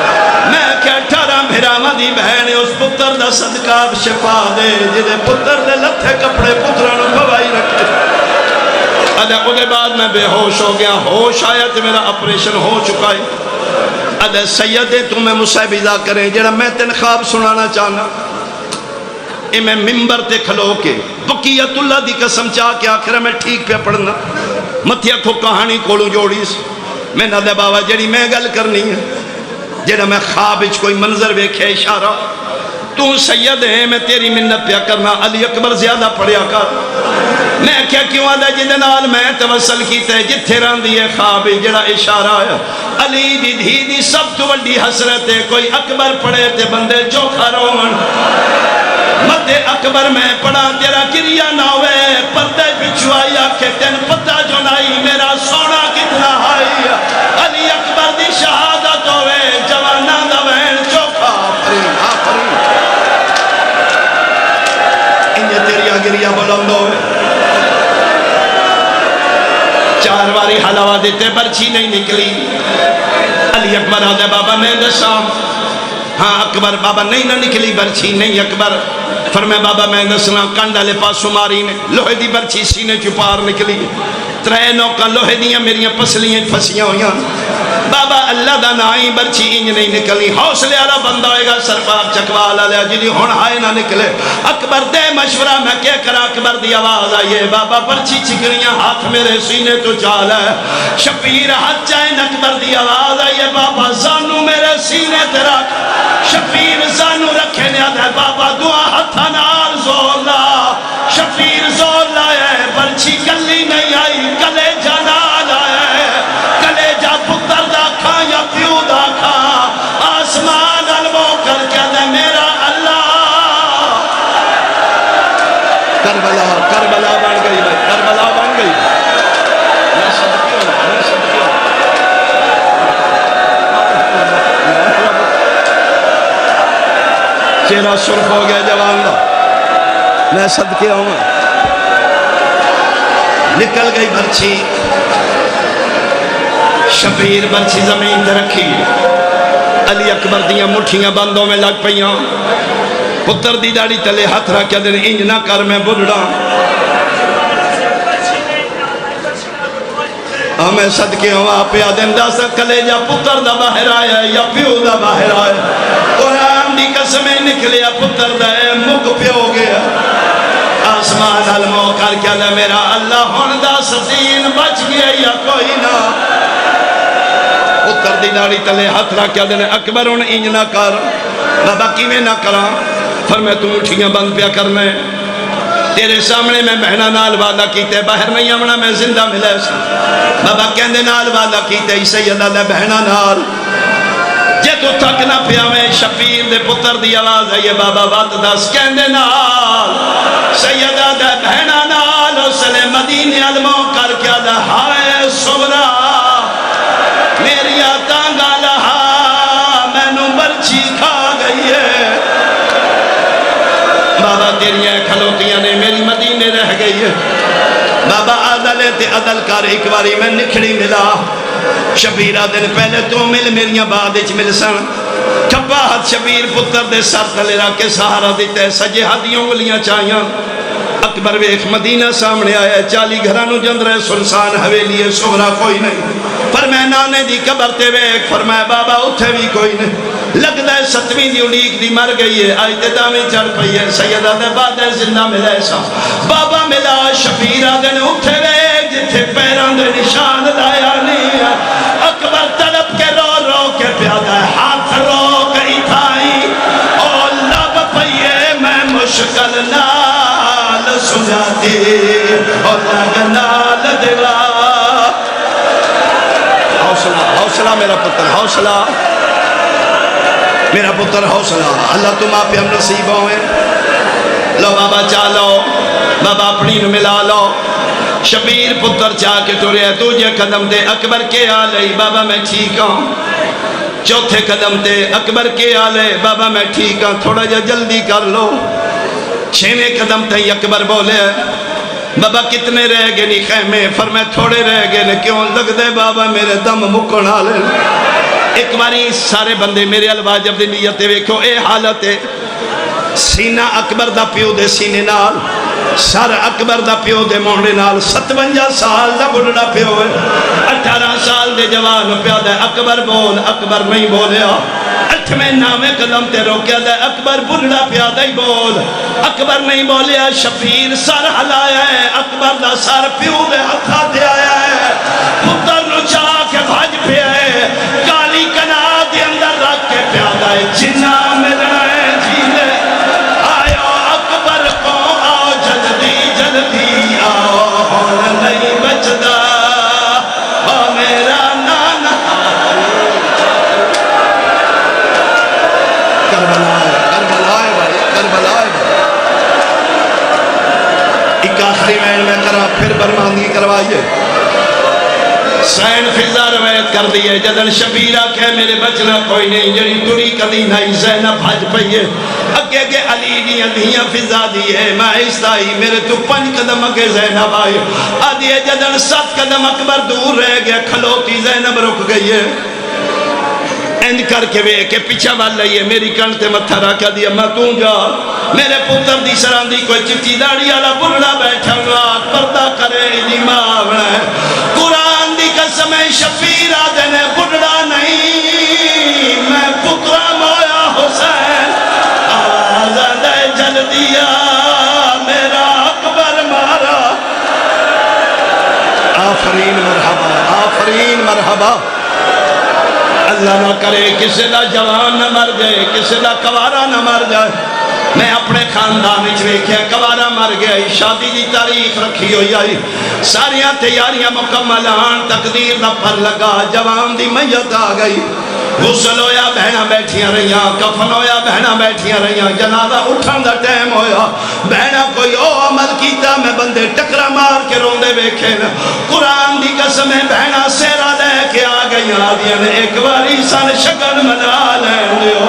میں کہ 18 بھراما دی بہن اس پتر دا صدقہ شفا دے جدے پتر دے لتھے کپڑے پترانو بھوائی رکھے ادھے اُدھے بعد میں بے ہوش ہو گیا ہوش آیا تو میرا اپریشن ہو چکا ہے ادھے سیدے تمہیں مصیبہ کریں جڑا میں تین خواب سنانا چاہنا میں ممبر تے کھلو کے بقیت اللہ دی قسم چاہ کے آخرہ میں ٹھیک پہ پڑھنا متھیا کو کہانی کولو جوڑی میں نہ دے بابا جڑی میں گل کرنی ہے جڑا میں خواب وچ کوئی منظر ویکھے اشارہ تو سید ہے میں تیری منت پیا کرنا علی اکبر زیادہ پڑھیا کر میں کیا کیوں آدھا جدے نال میں توسل کیتے جتھے ران دیئے خواب جڑا اشارہ آیا علی دی دھی دی سب تو بڑی حسرت ہے کوئی اکبر پڑھے تے بندے چوکھا رومن مد اکبر میں پڑھا تیرا کریا نہ ہوئے پردے بچوائی آکھے تین پتہ جو نائی میرا سونا کتنا ہائی علی اکبر دی شہادت ہوئے جوانا دا بہن چوکھا آفرین انہیں تیریا گریا بلند ہوئے 4 باری حلاوہ دیتے برچی نہیں نکلی علی اکبر آدھے بابا میں دسام ہاں اکبر بابا نہیں نہ نکلی برچی نہیں اکبر فرمائے بابا میں دسنا کنڈا لے پاسو ماری نے لوہے دی برچی سینے چپار نکلی 3 نوکا لوہے دیاں میریاں پسلیاں پھسیاں ہویاں بابا اللہ دا نائی برچی انج نہیں نکلی حوصلے والا بندہ ہوئے گا سرپاک چکوالا لیا جی ہون ہائے نہ نکلے اکبر دے مشورہ میں کیا کرا اکبر دی آواز آئیے بابا برچی چکریاں ہاتھ میرے سینے تو چال ہے شبیر ہاتھ چاہیں اکبر دی آواز آئیے بابا زانو میرے سینے تے رکھ شبیر زانو رکھے نے آدھے بابا دعا ہتھا نار زور لا شبیر زور لائے برچی کلی نہیں آئی کلے جانا لائے کلے جا پتر دا کھا یا پیو دا کھا آسمان علمو کر کے دے میرا اللہ کربلا بن گئی بھائی کربلا بن گئی میں صدقیوں چہرہ سرخ ہو گیا جوان دا میں صدقے ہوں نکل گئی برچی شبیر برچی زمین تے رکھی علی اکبر دیاں مٹھیاں بندوں میں لگ پئیاں پتر دی داڑی تلے ہاتھ رکھیا دن انج نہ کر میں بڑھڑا ہمیں صدقے ہوں آپ یادیں دا سکلے جا پتر دا باہر آیا یا پیو دا باہر آیا قرآن دی قسمیں نکلیا پتر دا مک پیو گیا آسمان علمو کر کیا لے میرا اللہ ہون دا سدین بچ گیا یا کوئی نہ پتر دی داڑی تلے ہاتھ رکھیا دن اکبر ان انج نہ کر بابا کی میں نہ کرا فرمائے تم اٹھیاں بند پیا کرنے تیرے سامنے میں بہنا نال وعدہ کیتے باہر نہیں آمنا میں زندہ ملے سا بابا کہندے نال وعدہ کیتے سیدہ لے بہنا نال جے تو تھک نہ پیا میں شبیر دے پتر دی آواز ہے یہ بابا بات دس کہندے نال سیدہ دے بہنا نال اسلے مدینے علموں کر کیا دے ہائے صبرہ میری آتانگا لہا میں نو برچی کھا گئی ہے بابا تیریاں کھلوتیاں نے میری مدینے رہ گئی ہے بابا عدلے تے عدل کر ایک باری میں نکھڑی ملا شبیرہ دن پہلے تو مل میریاں بعد اچ مل سن کھپا ہاتھ شبیر پتر دے سر تلے رکھ کے سہارا دیتے سجے ہاتھیوں گلیاں چاہیاں اکبر ویکھ مدینہ سامنے آیا 40 گھرانو جندر سنسان حویلی سغرا کوئی نہیں فرمائے نانے دی قبر تے ویکھ فرمائے بابا اتھے بھی کوئی نہیں لگتا ہے 7ویں دی اڑیک دی مر گئی ہے آئی تے دامیں چڑھ پئی ہے سیدہ دے بعد زندہ ملے سا بابا ملا شبیرہ دن اتھے ویکھ جتھے پیران دے نشان لایا نہیں اکبر تڑپ کے رو رو کے پیادہ ہاتھ رو گئی تھائی او لب پئیے میں مشکل نال سجاتی اور لگ نال دیوا حوصلہ میرا پتر حوصلہ میرا پتر حوصلہ اللہ تم آپ ہم نصیب ہوئے لو بابا چالو بابا اپنی نو ملا لو شبیر پتر چاہ کے تو رہے تجھے قدم دے اکبر کے آلے بابا میں ٹھیک ہوں چوتھے قدم دے اکبر کے آلے بابا میں ٹھیک ہوں تھوڑا جا جلدی کر لو 6ویں قدم تے اکبر بولے بابا کتنے رہ گئے نہیں خیمے فرمائے تھوڑے رہ گئے نہیں کیوں لگ دے بابا میرے دم مکن آلے ایک باری سارے بندے میرے الواجب دی نیتے ویکھو اے حالت ہے سینہ اکبر دا پیو دے سینے نال سر اکبر دا پیو دے مونڈے نال 57 سال دا بڑھڑا پیو ہے 18 سال دے جوان پیو دے اکبر بول اکبر نہیں بولیا 8ویں 9ویں قدم تے روکیا دے اکبر بڑھڑا پیو دے بول اکبر نہیں بولیا شبیر سر ہلایا ہے اکبر دا سر پیو دے ہتھا دے آیا ہے پتر نو چاہ کے بھج پیا ہے کالی کنا دے اندر رکھ کے پیادا ہے جنہ ملنا ہے جیلے آیا اکبر کو آؤ جلدی جلدی آؤ ہون نہیں بچدا میرا نانا کربلا ہے بھائی کربلا ہے ایک آخری میں کرا پھر برمانی کروائیے سین فضا روایت کر دیئے جدن شبیرہ کہ میرے بچنا کوئی نہیں جنی تری کدی نہیں زینب بھج پئیے اگے گے علی دیاں دیاں فضا دیئے میں عیسائی میرے تو 5 قدم اگے زینب آئی آدھیے جدن 7 قدم اکبر دور رہ گیا کھلوتی زینب رک گئی ہے اینج کر کے وے کہ پیچھا وال لئیے میری کنٹے متھا رکھا دیا میں تو جا میرے پتر دی سران دی کوئی چٹی داڑی آلا بڑھڑا بیٹھا ہوا پردہ کرے دی ماونا ہے قرآن دی قسم شفیر آدھنے بڑھڑا نہیں میں پترہ مویا حسین آزاد جل دیا میرا اکبر مارا آفرین مرحبا آفرین مرحبا اللہ نہ کرے کسی دا جوان نہ مر جائے کسی دا کوارا نہ مر جائے میں اپنے خاندان ویکھیا کوارا مر گیا شادی دی تاریخ رکھی ہوئی آئی ساریاں تیاریاں مکمل آن تقدیر دا پر لگا جوان دی میت آ گئی غسل ہویا بہنہ بیٹھیاں رہیاں کفن ہویا بہنہ بیٹھیاں رہیاں جنازہ اٹھان دا ٹائم ہویا بہنہ کوئی او عمل کیتا میں بندے ٹکرا مار کے روندے بیکھے قرآن دی قسم بہنہ سیرہ لے کے آ گئی آدھیاں نے ایک باری سن شکل منا لیں دیو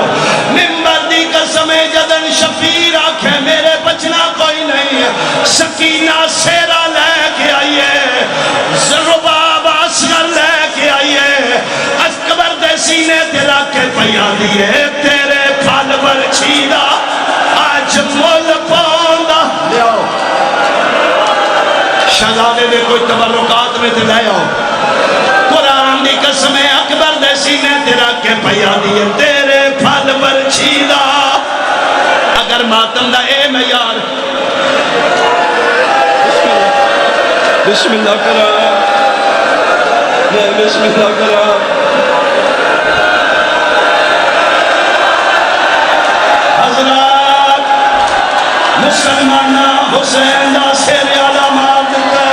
ممبر دی قسم جدن شفیر آکھے میرے بچنا کوئی نہیں سکینہ سیرہ لے کے آئیے رباب اصغر لے کے آئیے اکبر دے سینے تیرا کے پیا دیئے تیرے پھل برچیدہ آج مول پاندہ لے آؤ شہزادے دے کوئی تبرکات میں تے لے آؤ قرآن دی قسم اکبر دے سینے تیرا کے پیا دیئے تیرے پھل برچیدہ اگر ماتم دا اے میار بسم اللہ کرا بسم اللہ کرا حضرات مسلمانہ حسین دا سیر علا مار دیتا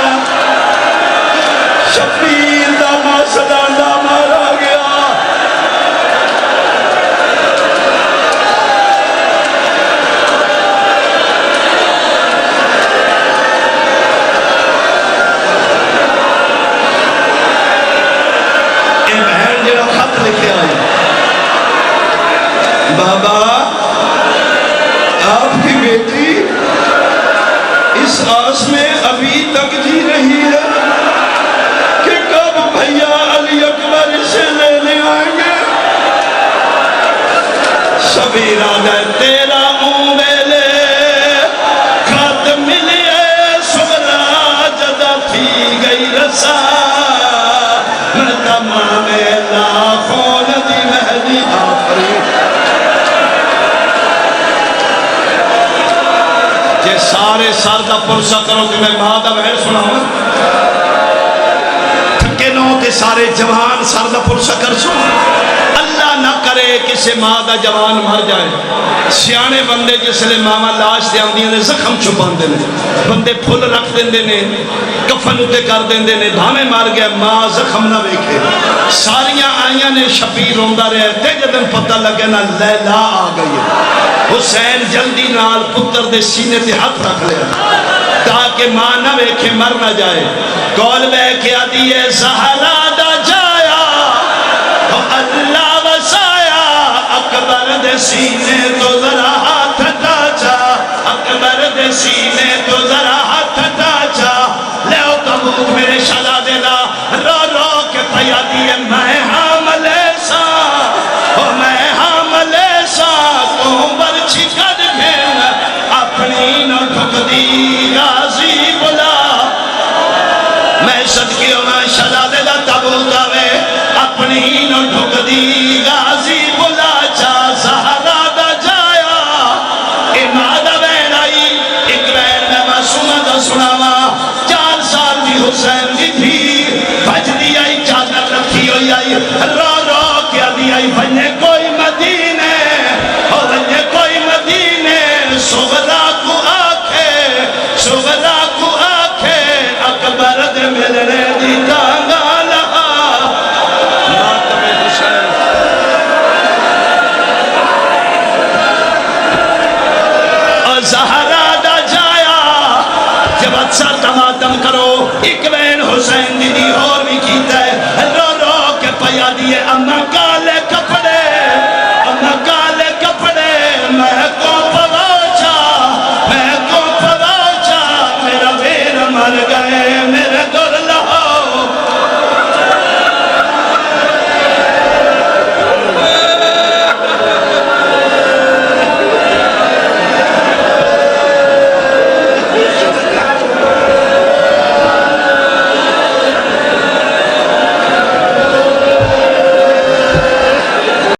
شفیر دا ماسدان دا مارا گیا لکھے آئی بابا آپ کی بیٹی اس آس میں ابھی تک جی رہی ہے کہ کب بھیا علی اکبر اسے لینے آئیں گے سبیرہ دے تیرا ویلے خط ملیے سغرا جدہ تھی گئی رسا میں تمام لاکھوں ندی مہدی آفری جے سارے سر دا پرسہ کرو کہ میں ماں دا بہر سناؤں تھکے نو تے سارے جوان سر دا پرسہ کر سو اللہ نہ کرے کسے ماں دا جوان مر جائے سیانے بندے جس لئے ماما لاش دے آندیاں نے زخم چھپان دینے بندے پھول رکھ دیں دینے کفن اتے کر دیں دینے دھامے مار گئے ماں زخم نہ بیکھے ساریاں آئیاں نے شبیر روندہ رہے تے جدن پتہ لگے نا لیلا آ گئی حسین جلدی نال پتر دے سینے تے ہاتھ رکھ لیا تاکہ ماں نہ بیکھے مر نہ جائے کول بے کیا دیئے زہرا دا جایا اللہ وسایا اکبر دے سینے تو ذرا ہاتھ ٹاچا اکبر دے سینے تو ذرا ہاتھ ٹاچا لے او تبوک میرے شہزادے لا رو رو کے پیا دیئے میں حامل سا میں حامل سا تو برچی کر گھن اپنی نہ ٹھک دی غازی بلا میں صدقیوں میں شہزادے لا تبوک آوے اپنی نہ ٹھک دی غازی بلا چا زہرا دا جایا امادہ بین آئی ایک بین میں معصومہ دا سناوا 4 سال دی حسین دی تھی بھج دی آئی چادر رکھی ہوئی زہرا دا جایا جب اچھا تماتم کرو